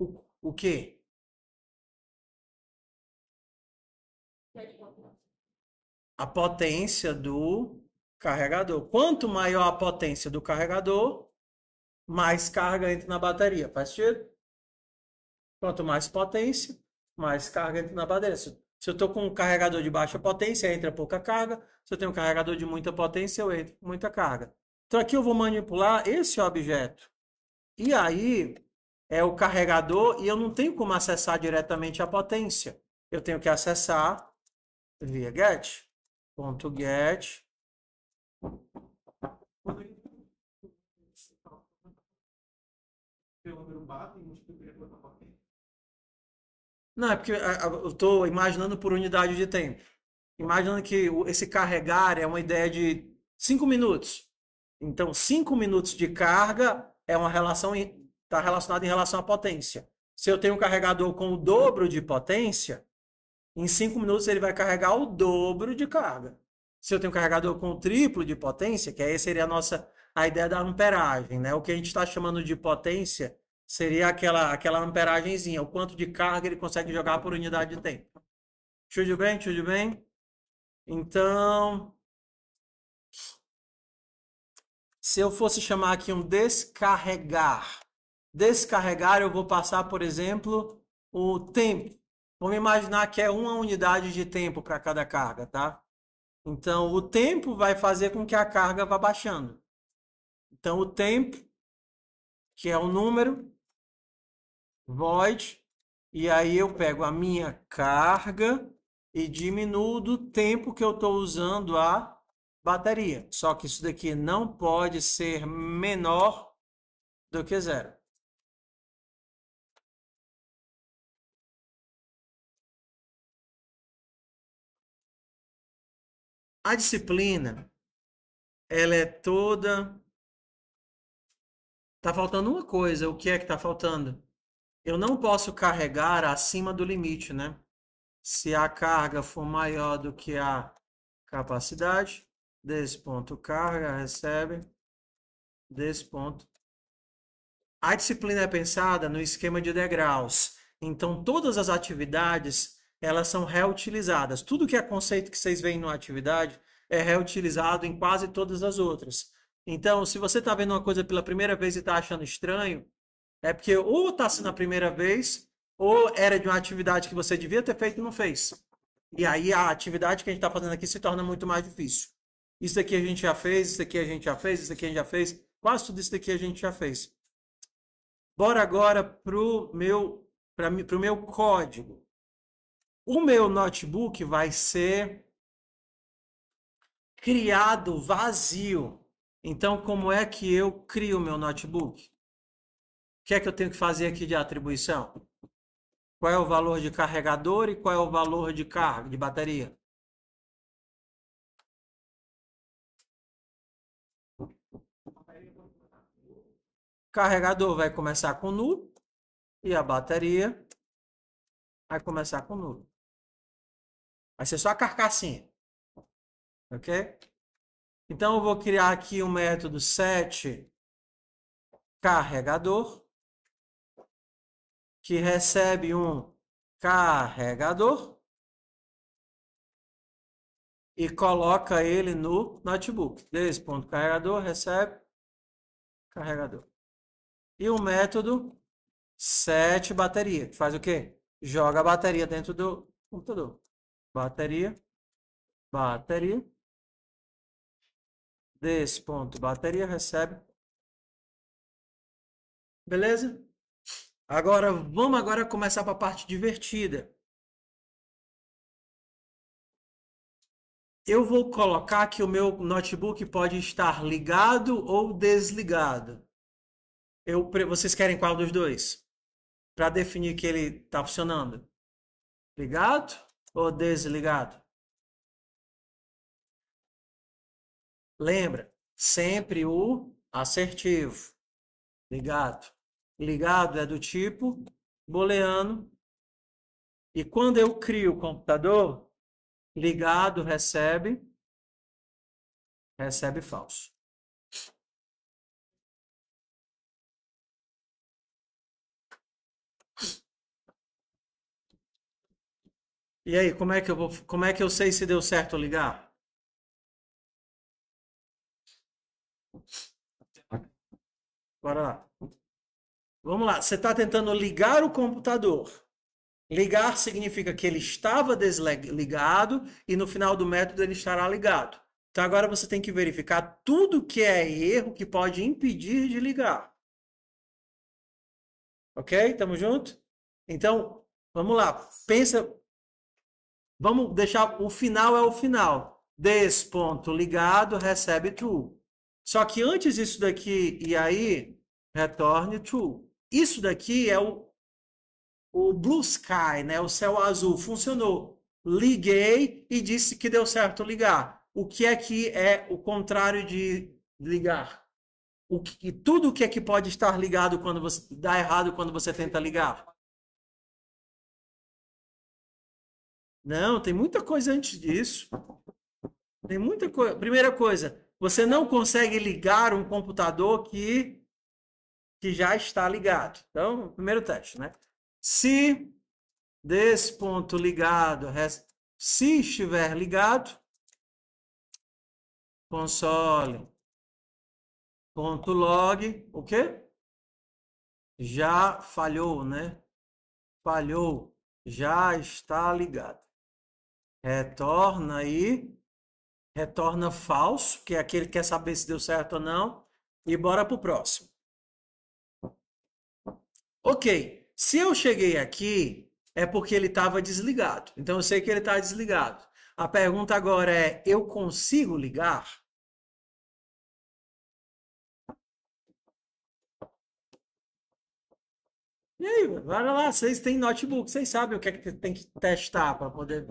o quê? A potência do carregador. Quanto maior a potência do carregador, mais carga entra na bateria. Faz sentido? Quanto mais potência, mais carga entra na bateria. Se eu estou com um carregador de baixa potência, entra pouca carga. Se eu tenho um carregador de muita potência, eu entro com muita carga. Então aqui eu vou manipular esse objeto. E aí é o carregador e eu não tenho como acessar diretamente a potência. Eu tenho que acessar via get. Ponto get. Não, é porque eu estou imaginando por unidade de tempo. Imaginando que esse carregar é uma ideia de 5 minutos. Então, 5 minutos de carga é uma relação, está relacionada em relação à potência. Se eu tenho um carregador com o dobro de potência, em 5 minutos ele vai carregar o dobro de carga. Se eu tenho um carregador com o triplo de potência, que aí seria a ideia da amperagem, né? O que a gente está chamando de potência seria aquela amperagemzinha, o quanto de carga ele consegue jogar por unidade de tempo. Tudo bem? Tudo bem? Então, se eu fosse chamar aqui um descarregar, eu vou passar, por exemplo, o tempo. Vamos imaginar que é uma unidade de tempo para cada carga, tá? Então, o tempo vai fazer com que a carga vá baixando. Então, o tempo, que é o número, void, e aí eu pego a minha carga e diminuo do tempo que eu estou usando a bateria. Só que isso daqui não pode ser menor do que zero. A disciplina, ela é toda... Tá faltando uma coisa. O que é que tá faltando? Eu não posso carregar acima do limite, né? Se a carga for maior do que a capacidade, desse ponto carga recebe, desse ponto. A disciplina é pensada no esquema de degraus. Então, todas as atividades, elas são reutilizadas. Tudo que é conceito que vocês veem numa atividade é reutilizado em quase todas as outras. Então, se você está vendo uma coisa pela primeira vez e está achando estranho, é porque ou está sendo a primeira vez, ou era de uma atividade que você devia ter feito e não fez. E aí a atividade que a gente está fazendo aqui se torna muito mais difícil. Isso aqui a gente já fez, isso aqui a gente já fez, isso aqui a gente já fez. Quase tudo isso daqui a gente já fez. Bora agora pro meu código. O meu notebook vai ser criado vazio. Então, como é que eu crio o meu notebook? O que é que eu tenho que fazer aqui de atribuição? Qual é o valor de carregador e qual é o valor de carga, de bateria? Carregador vai começar com nulo e a bateria vai começar com nulo. Vai ser só a carcassinha. Ok? Então, eu vou criar aqui um método set carregador, que recebe um carregador e coloca ele no notebook. Desse.carregador recebe carregador. E o método set bateria, que faz o quê? Joga a bateria dentro do computador. Bateria. Desse.bateria recebe. Beleza? Agora, vamos agora começar para a parte divertida. Eu vou colocar que o meu notebook pode estar ligado ou desligado. Vocês querem qual dos dois? Para definir que ele está funcionando. Ligado ou desligado? Lembra, sempre o assertivo. Ligado. Ligado é do tipo booleano. E quando eu crio o computador, ligado recebe falso. E aí, como é que eu sei se deu certo ligar? Bora lá. Vamos lá, você está tentando ligar o computador. Ligar significa que ele estava desligado e no final do método ele estará ligado. Então agora você tem que verificar tudo que é erro que pode impedir de ligar. Ok? Tamo junto? Então, vamos lá. Pensa. Vamos deixar o final é o final. This ponto ligado recebe true. Só que antes disso daqui e aí retorne true. Isso daqui é o blue sky, né? O céu azul. Funcionou. Liguei e disse que deu certo ligar. O que é que é o contrário de ligar? Tudo o que é que pode estar ligado quando você dá errado quando você tenta ligar? Não, tem muita coisa antes disso. Tem muita coisa. Primeira coisa, você não consegue ligar um computador que já está ligado. Então, primeiro teste, né? Se desse ponto ligado, se estiver ligado, console.log, o quê? Já falhou, né? Falhou. Já está ligado. Retorna aí. Retorna falso, que é aquele que quer saber se deu certo ou não. E bora pro próximo. Ok. Se eu cheguei aqui, é porque ele estava desligado. Então eu sei que ele está desligado. A pergunta agora é: eu consigo ligar? E aí, vai lá, vocês têm notebook, vocês sabem o que é que tem que testar para poder.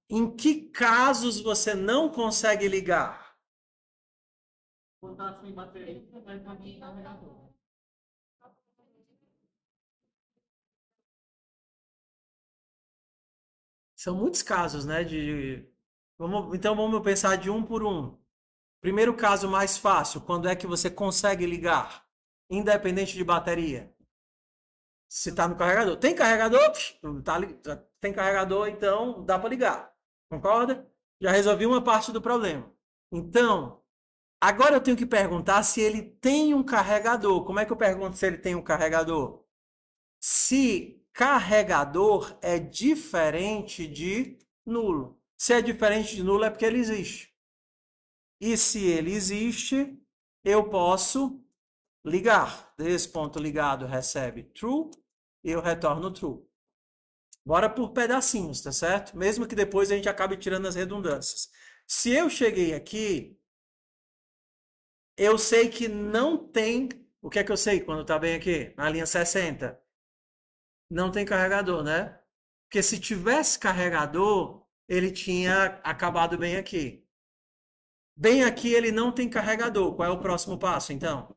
Em que casos você não consegue ligar? Botar sem bateria, vai caminhar carregador. São muitos casos, né? Então vamos pensar de um por um. Primeiro caso mais fácil, quando é que você consegue ligar, independente de bateria? Se está no carregador. Tem carregador? Tem carregador, então dá para ligar. Concorda? Já resolvi uma parte do problema. Então, agora eu tenho que perguntar se ele tem um carregador. Como é que eu pergunto se ele tem um carregador? Se carregador é diferente de nulo. Se é diferente de nulo é porque ele existe. E se ele existe, eu posso ligar. Desse ponto ligado recebe true e eu retorno true. Bora por pedacinhos, tá certo? Mesmo que depois a gente acabe tirando as redundâncias. Se eu cheguei aqui, eu sei que não tem. O que é que eu sei quando tá bem aqui? Na linha 60. Não tem carregador, né? Porque se tivesse carregador, ele tinha acabado bem aqui. Bem aqui ele não tem carregador. Qual é o próximo passo, então?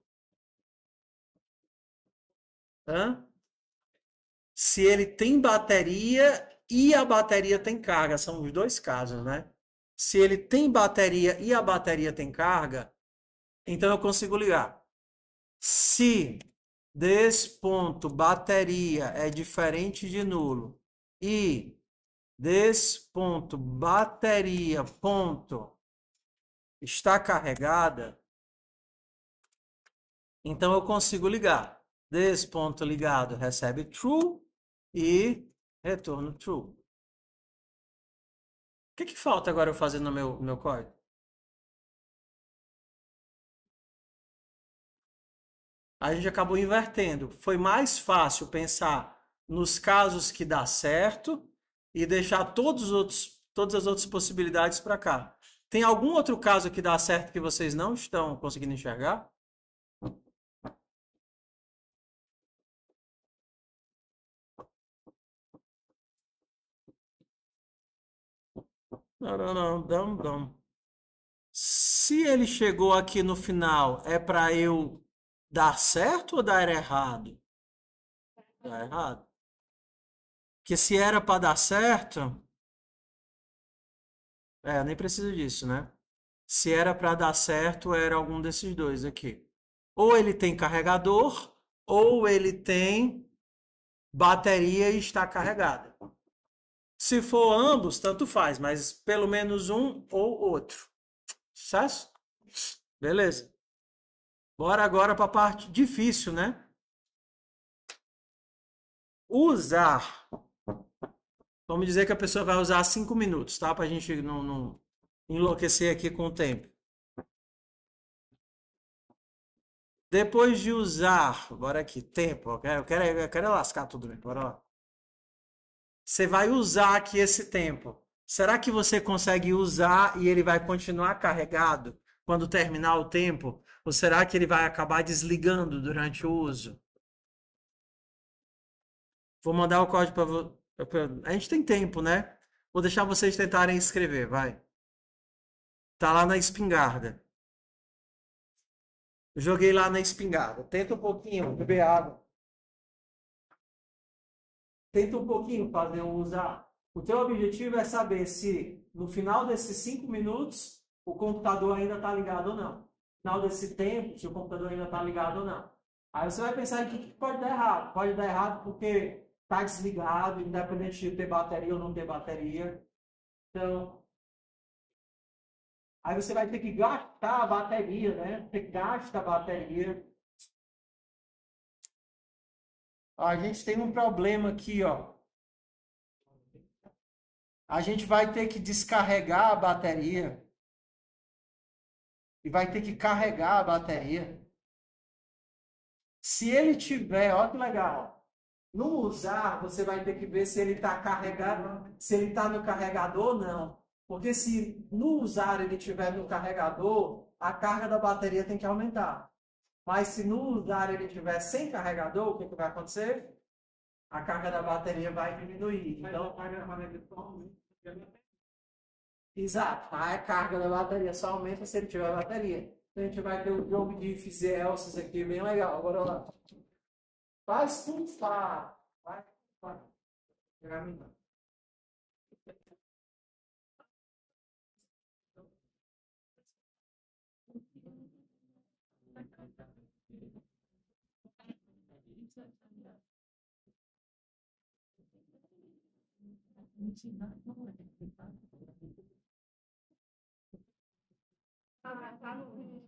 Hã? Se ele tem bateria e a bateria tem carga, são os dois casos, né? Se ele tem bateria e a bateria tem carga, então eu consigo ligar. Se desse ponto bateria é diferente de nulo e desse ponto bateria ponto está carregada, então eu consigo ligar. Desse ponto ligado recebe true e retorno true. O que falta agora eu fazer no meu código? A gente acabou invertendo. Foi mais fácil pensar nos casos que dá certo e deixar todas as outras possibilidades para cá. Tem algum outro caso que dá certo que vocês não estão conseguindo enxergar? Não, não, não, não, não. Se ele chegou aqui no final, é para eu dar certo ou dar errado? Dar errado. Porque se era para dar certo, nem preciso disso, né? Se era para dar certo, era algum desses dois aqui. Ou ele tem carregador, ou ele tem bateria e está carregada. Se for ambos, tanto faz, mas pelo menos um ou outro. Sucesso? Beleza. Bora agora para a parte difícil, né? Usar. Vamos dizer que a pessoa vai usar 5 minutos, tá? Para a gente não enlouquecer aqui com o tempo. Depois de usar, bora aqui, tempo, eu quero lascar tudo, bem, bora lá. Você vai usar aqui esse tempo. Será que você consegue usar e ele vai continuar carregado quando terminar o tempo? Ou será que ele vai acabar desligando durante o uso? Vou mandar o código para você. A gente tem tempo, né? Vou deixar vocês tentarem escrever, vai. Tá lá na espingarda. Joguei lá na espingarda. Tenta um pouquinho beber água. Tenta um pouquinho fazer um usar. O teu objetivo é saber se no final desses 5 minutos o computador ainda está ligado ou não. No final desse tempo, se o computador ainda está ligado ou não. Aí você vai pensar que pode dar errado. Pode dar errado porque está desligado, independente de ter bateria ou não ter bateria. Então, aí você vai ter que gastar a bateria, né? Você gasta a bateria. A gente tem um problema aqui, ó. A gente vai ter que descarregar a bateria e vai ter que carregar a bateria. Se ele tiver, olha que legal. No usar, você vai ter que ver se ele está carregado, se ele está no carregador ou não. Porque se no usar ele estiver no carregador, a carga da bateria tem que aumentar. Mas se no usar ele estiver sem carregador, o que, que vai acontecer? A carga da bateria vai diminuir. Então, exato, a carga da bateria só aumenta se ele tiver bateria. Então, a gente vai ter um jogo de if else aqui bem legal. Agora lá. Faz tudo, faz. Vai, vai. Ah, tá no.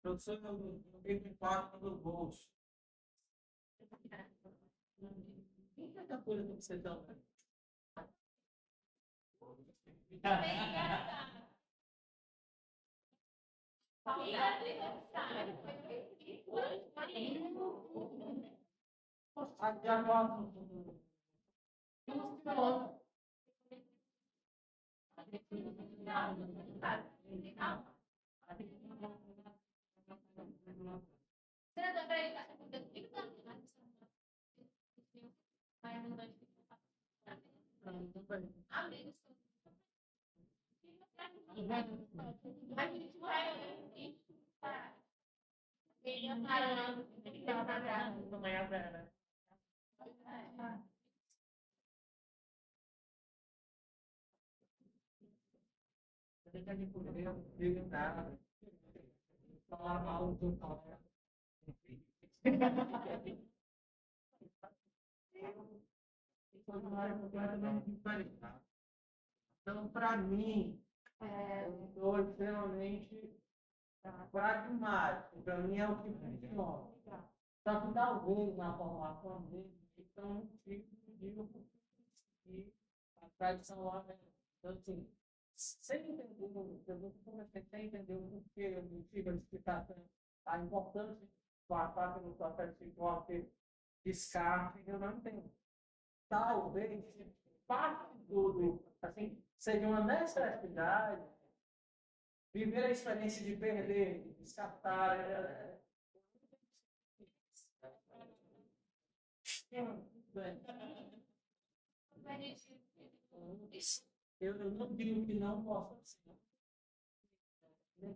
Produção eu tenho um quarto do bolso. Muita coisa tem que ser tão. Então, para mim, eu estou extremamente pragmático. Para mim é o que funciona. Só que talvez na formação dele então um tipo de e a tradição lá, né? Então, assim, sem entender, eu comecei sem entender o porquê, o motivo, a explicação, a importância de passar pelo processo psicólogo, descarte, eu não entendo. Talvez parte de tudo assim, seja uma necessidade viver a experiência de perder, de descartar. Eu não digo que não possa ser. Eu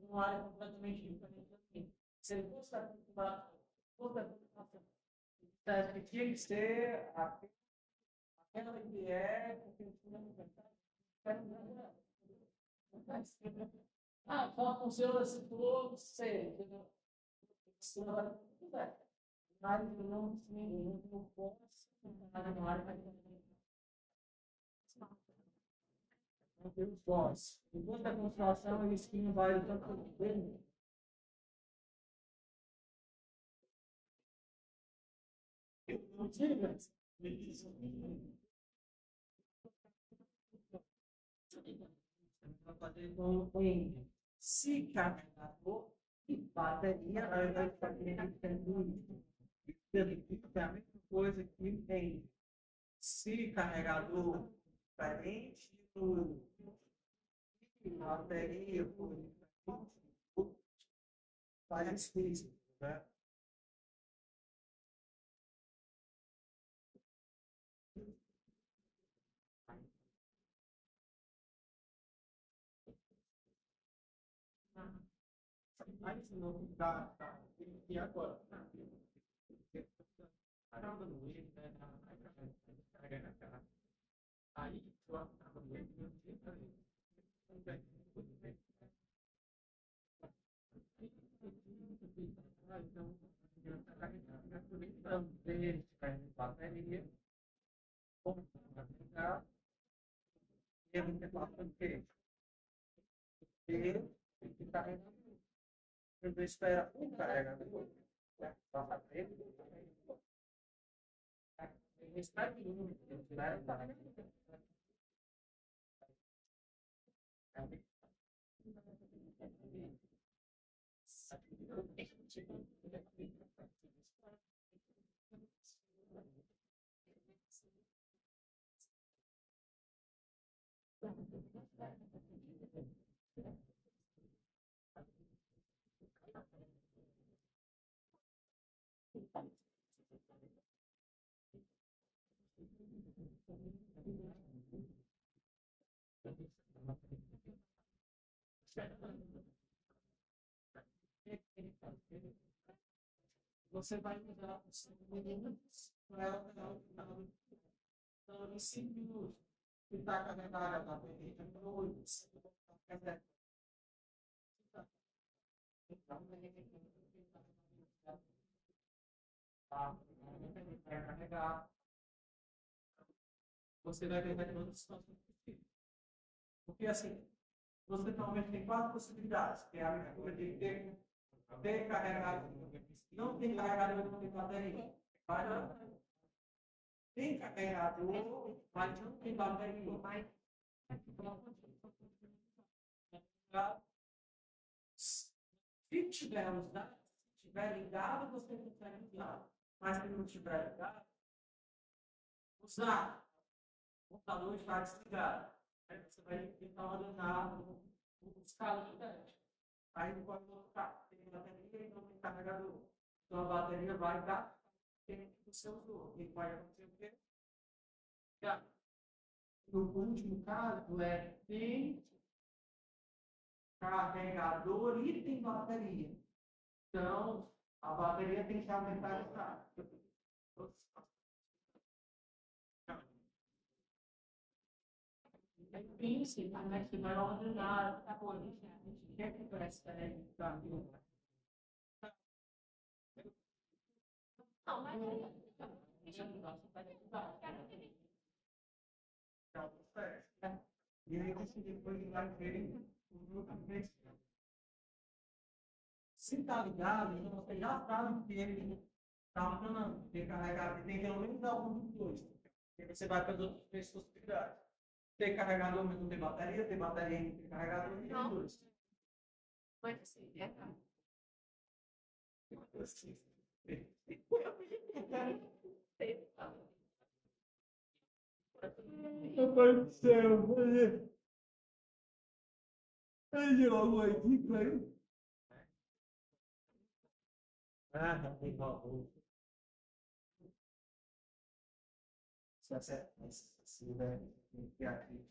uma área completamente diferente assim. Se ele fosse acostumado, que tinha que ser aquela que é, porque só funciona se for ser, entendeu? Mas eu não posso entrar na área, não temos voz. Enquanto a construção, eles tinham vários tanto dele. Não tinha. Para fazer com se carregador e bateria, ao invés de fazer é a mesma coisa que tem se carregador diferente do bateria faz físico, né? Mas não dá, e agora? Caramba, no meio, né? Aí, eu acaba no meio, eu tinha que fazer. Então, aproveitando dele, bateria, como carregar, e a gente fala o quê? Ele carregar. Eu espero um carregador, né? Passa para ele, ele está aqui, ele espera o carregador. Você vai mudar os 5 minutos para ela pegar o final. Então, em 5 minutos, que está carregada a bateria por 8, você vai ficar carregar. Você vai ver na situação possível. Porque assim, você normalmente tem 4 possibilidades, que é a coisa de ter carregado, não tem carregador, não tem bateria. Tem carregador, mas não tem bateria. Se tiver usado, se tiver ligado, você consegue usar. Mas se não tiver ligado, usar. O computador está desligado. Aí você vai tentar ordenar os calos de teste. Aí não pode colocar. Tem bateria e não tem carregador. Então a bateria vai dar tempo do seu uso. E vai acontecer o quê? No último caso, tem carregador e tem bateria. Então, a bateria tem que aumentar o carro. Enfim, sim, mas que vai ordenar a coisa. O que é que parece tá? Não, mas E aí você depois vai ver o outro vez. Se está ligado, então você já sabe que ele está funcionando, tem carregado, e tem pelo menos algum dos dois. E você vai para as outras três possibilidades. Ter carregador, mas não tem bateria e não tem carregador, e tem dois. Mas assim, é raro. Meu pai do céu, ele logo aqui, claro. Ah, tem valor. Se acerta, se der, aqui.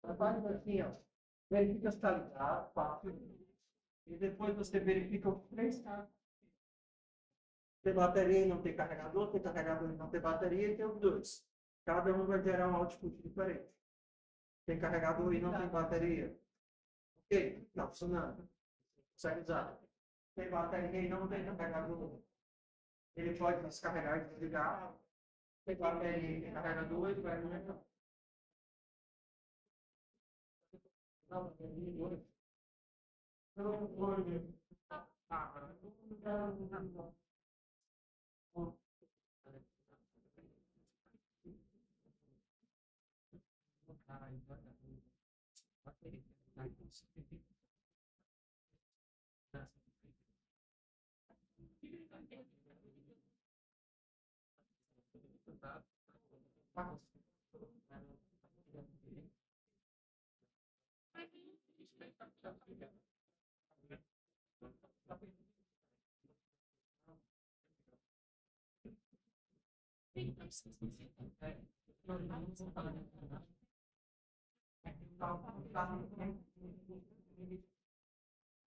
Faz assim, ó. Verifica se está ligado, 4. E depois você verifica os 3 casos. Tem bateria e não tem carregador, tem carregador e não tem bateria, e tem os 2. Cada um vai gerar um output diferente. Tem carregador e não tem bateria. Ok? Está funcionando. Consegue usar. Tem bateria e não tem carregador. Ele pode descarregar e desligar. Tem bateria e tem carregador, ele vai alimentar. Não, bateria e 2. Não, não.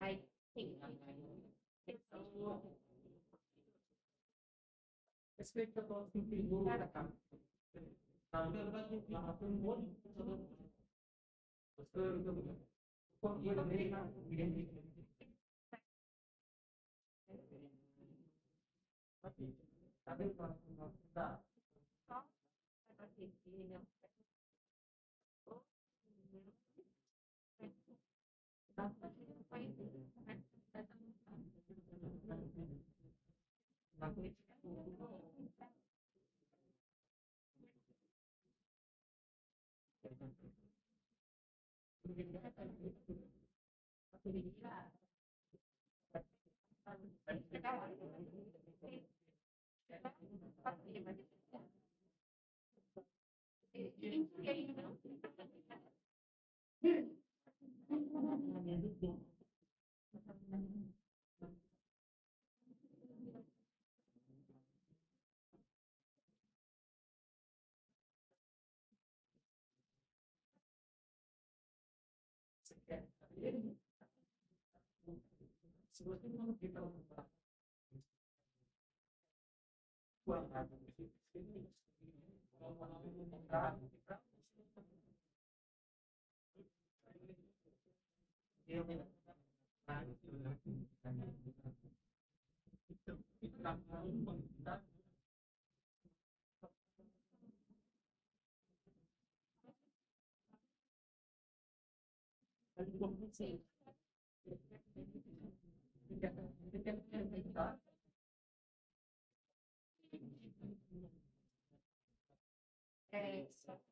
Aí, tem. Respeito a todos que tem cara. Só vai bater, não. Se você não fica Sim. É, só.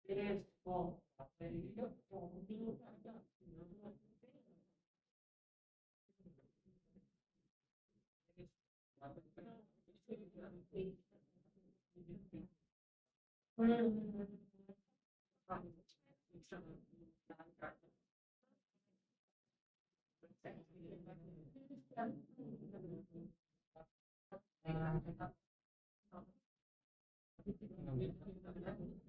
esse ponto da bateria, ponto do carregamento.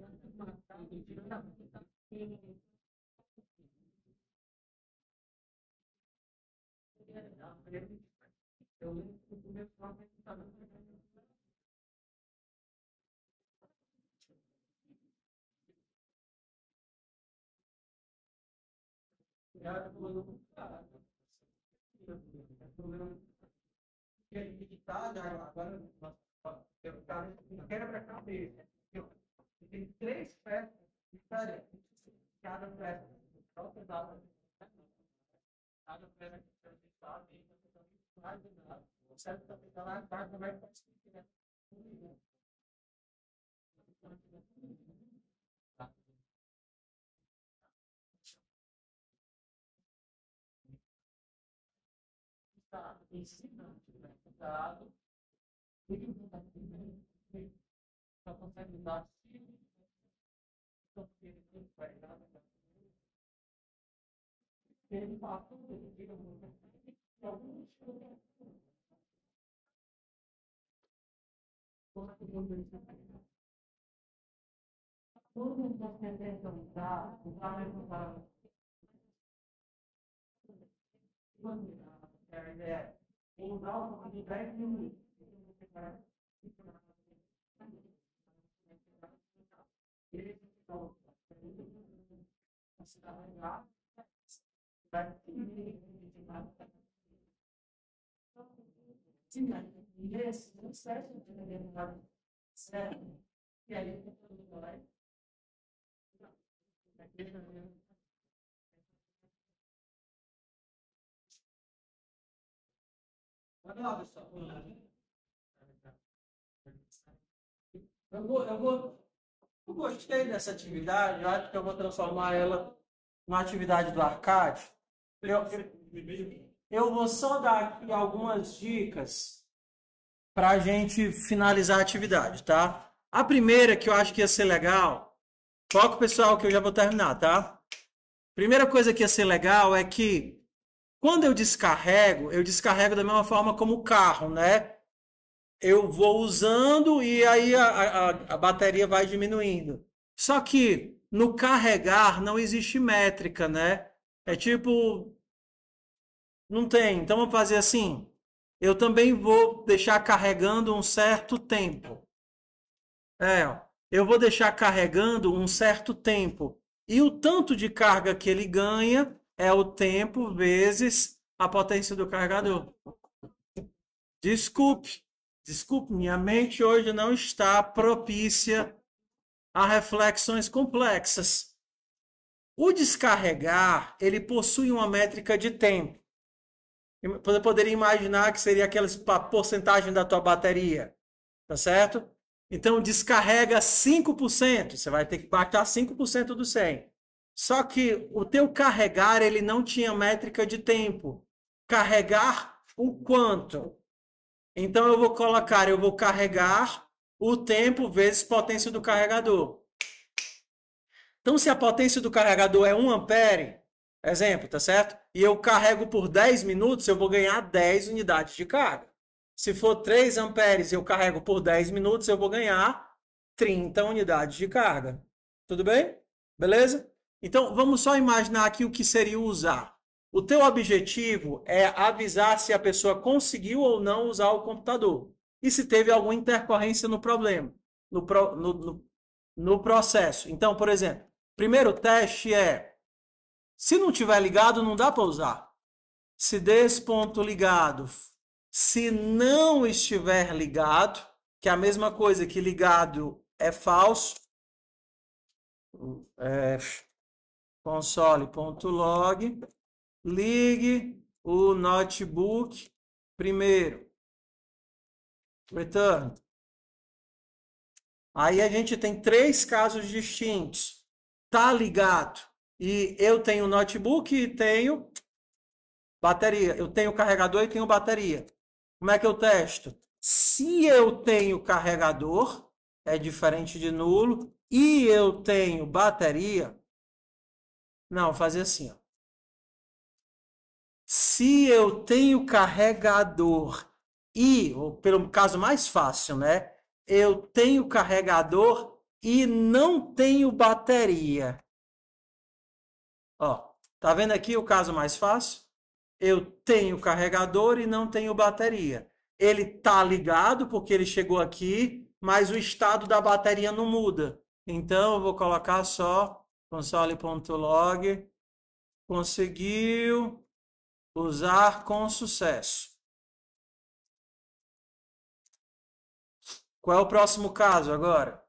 Agora eu quebra-cabeça. Tem três peças diferentes. Cada peça cada peça que você está dentro, você também faz nada. Você também está lá embaixo, vai fazer. Está ensinando, cuidado. Só consegue usar ele fala tudo, ele vira muito. Tudo que você tenta usar, usar usar o de 10 minutos. E aí, eu gostei dessa atividade, eu acho que eu vou transformar ela numa atividade do arcade. Eu vou só dar aqui algumas dicas para a gente finalizar a atividade, tá? A primeira que eu acho que ia ser legal, foca pessoal que eu já vou terminar, tá? Primeira coisa que ia ser legal é que quando eu descarrego da mesma forma como o carro, né? Eu vou usando e aí a bateria vai diminuindo. Só que no carregar não existe métrica, né? É tipo, não tem. Então vamos fazer assim. Eu também vou deixar carregando um certo tempo. Eu vou deixar carregando um certo tempo. E o tanto de carga que ele ganha é o tempo vezes a potência do carregador. Desculpe, minha mente hoje não está propícia a reflexões complexas. O descarregar, ele possui uma métrica de tempo. Você poderia imaginar que seria aquela porcentagem da tua bateria, tá certo? Então, descarrega 5%, você vai ter que baixar 5% do 100. Só que o teu carregar, ele não tinha métrica de tempo. Carregar o quanto? Então, eu vou carregar o tempo vezes potência do carregador. Então, se a potência do carregador é 1 ampere, exemplo, tá certo? E eu carrego por 10 minutos, eu vou ganhar 10 unidades de carga. Se for 3 amperes e eu carrego por 10 minutos, eu vou ganhar 30 unidades de carga. Tudo bem? Beleza? Então, vamos só imaginar aqui o que seria usar. O teu objetivo é avisar se a pessoa conseguiu ou não usar o computador. E se teve alguma intercorrência no problema, no processo. Então, por exemplo, primeiro teste é, se não tiver ligado, não dá para usar. Se desse ponto ligado, se não estiver ligado, que é a mesma coisa que ligado é falso, console.log, ligue o notebook primeiro. Return. Aí a gente tem 3 casos distintos. tá ligado e eu tenho notebook e tenho bateria. Eu tenho carregador e tenho bateria. Como é que eu testo? Se eu tenho carregador, é diferente de nulo, e eu tenho bateria, não, fazer assim, ó. Se eu tenho carregador e, ou pelo caso mais fácil, né? Eu tenho carregador e não tenho bateria. Ó, tá vendo aqui o caso mais fácil? Eu tenho carregador e não tenho bateria. Ele tá ligado porque ele chegou aqui, mas o estado da bateria não muda. Então, eu vou colocar só console.log. Conseguiu usar com sucesso. Qual é o próximo caso agora?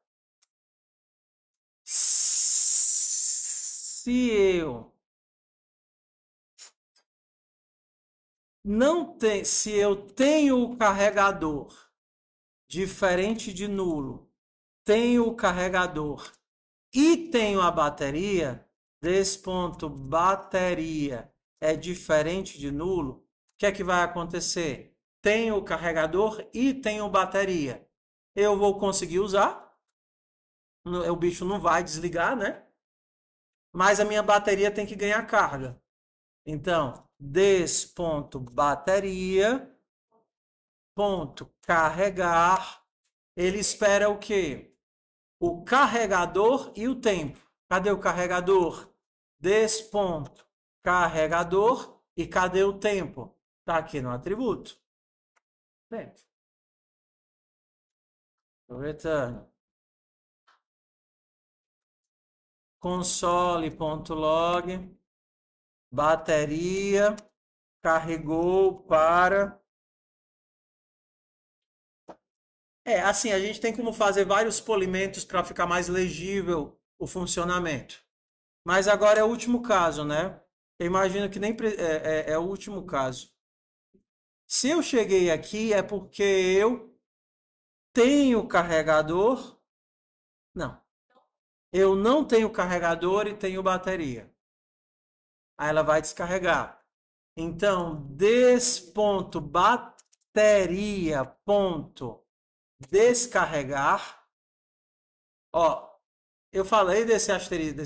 Se eu não tenho, se eu tenho o carregador diferente de nulo, tenho o carregador e tenho a bateria, desse ponto bateria é diferente de nulo, o que é que vai acontecer? Tenho o carregador e tenho bateria. Eu vou conseguir usar, o bicho não vai desligar, né? Mas a minha bateria tem que ganhar carga. Então, des.bateria, ponto carregar, ele espera o quê? O carregador e o tempo. Cadê o carregador? Des.carregador e cadê o tempo? Está aqui no atributo. Tempo. Return. Console.log, bateria, carregou para... assim, a gente tem como fazer vários polimentos para ficar mais legível o funcionamento. Mas agora é o último caso, né? Eu imagino que nem é o último caso. Se eu cheguei aqui é porque eu tenho carregador. Não. Eu não tenho carregador e tenho bateria. Aí ela vai descarregar. Então, des.bateria.descarregar. Ó, eu falei desse asterisco,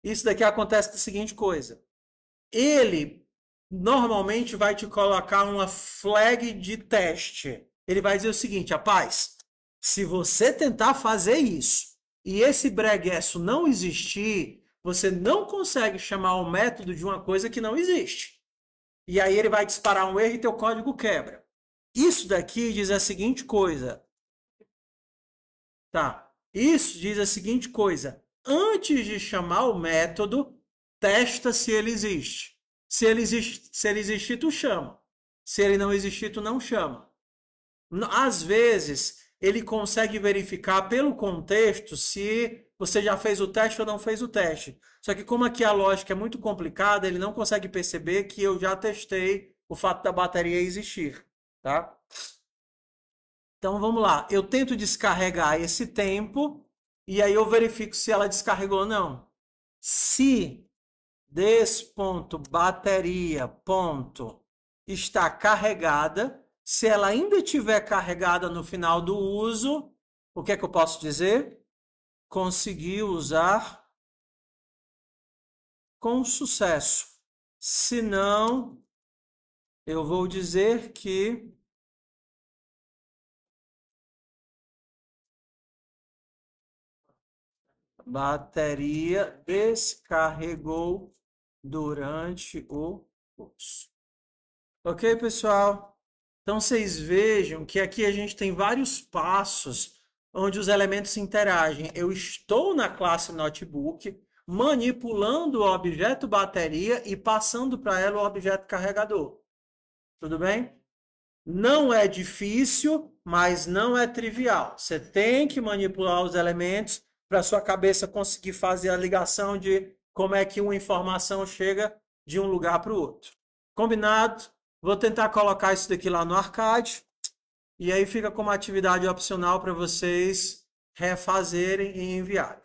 isso daqui acontece da seguinte coisa. Ele normalmente vai te colocar uma flag de teste. Ele vai dizer o seguinte, rapaz, se você tentar fazer isso e esse breguesso não existir, você não consegue chamar o método de uma coisa que não existe. E aí ele vai disparar um erro e teu código quebra. Isso daqui diz a seguinte coisa. Tá? Isso diz a seguinte coisa. Antes de chamar o método, testa se ele existe. Se ele existir, tu chama. Se ele não existir, tu não chama. Às vezes, ele consegue verificar pelo contexto se você já fez o teste ou não fez o teste. Só que como aqui a lógica é muito complicada, ele não consegue perceber que eu já testei o fato da bateria existir. Tá? Então, vamos lá. Eu tento descarregar esse tempo e aí eu verifico se ela descarregou ou não. Se des.bateria está carregada, se ela ainda estiver carregada no final do uso, o que é que eu posso dizer? Consegui usar com sucesso. Se não, eu vou dizer que bateria descarregou durante o curso. Ok, pessoal? Então, vocês vejam que aqui a gente tem vários passos onde os elementos interagem. Eu estou na classe notebook, manipulando o objeto bateria e passando para ela o objeto carregador. Tudo bem? Não é difícil, mas não é trivial. Você tem que manipular os elementos para sua cabeça conseguir fazer a ligação de como é que uma informação chega de um lugar para o outro. Combinado? Vou tentar colocar isso daqui lá no Arcade. E aí fica como atividade opcional para vocês refazerem e enviarem.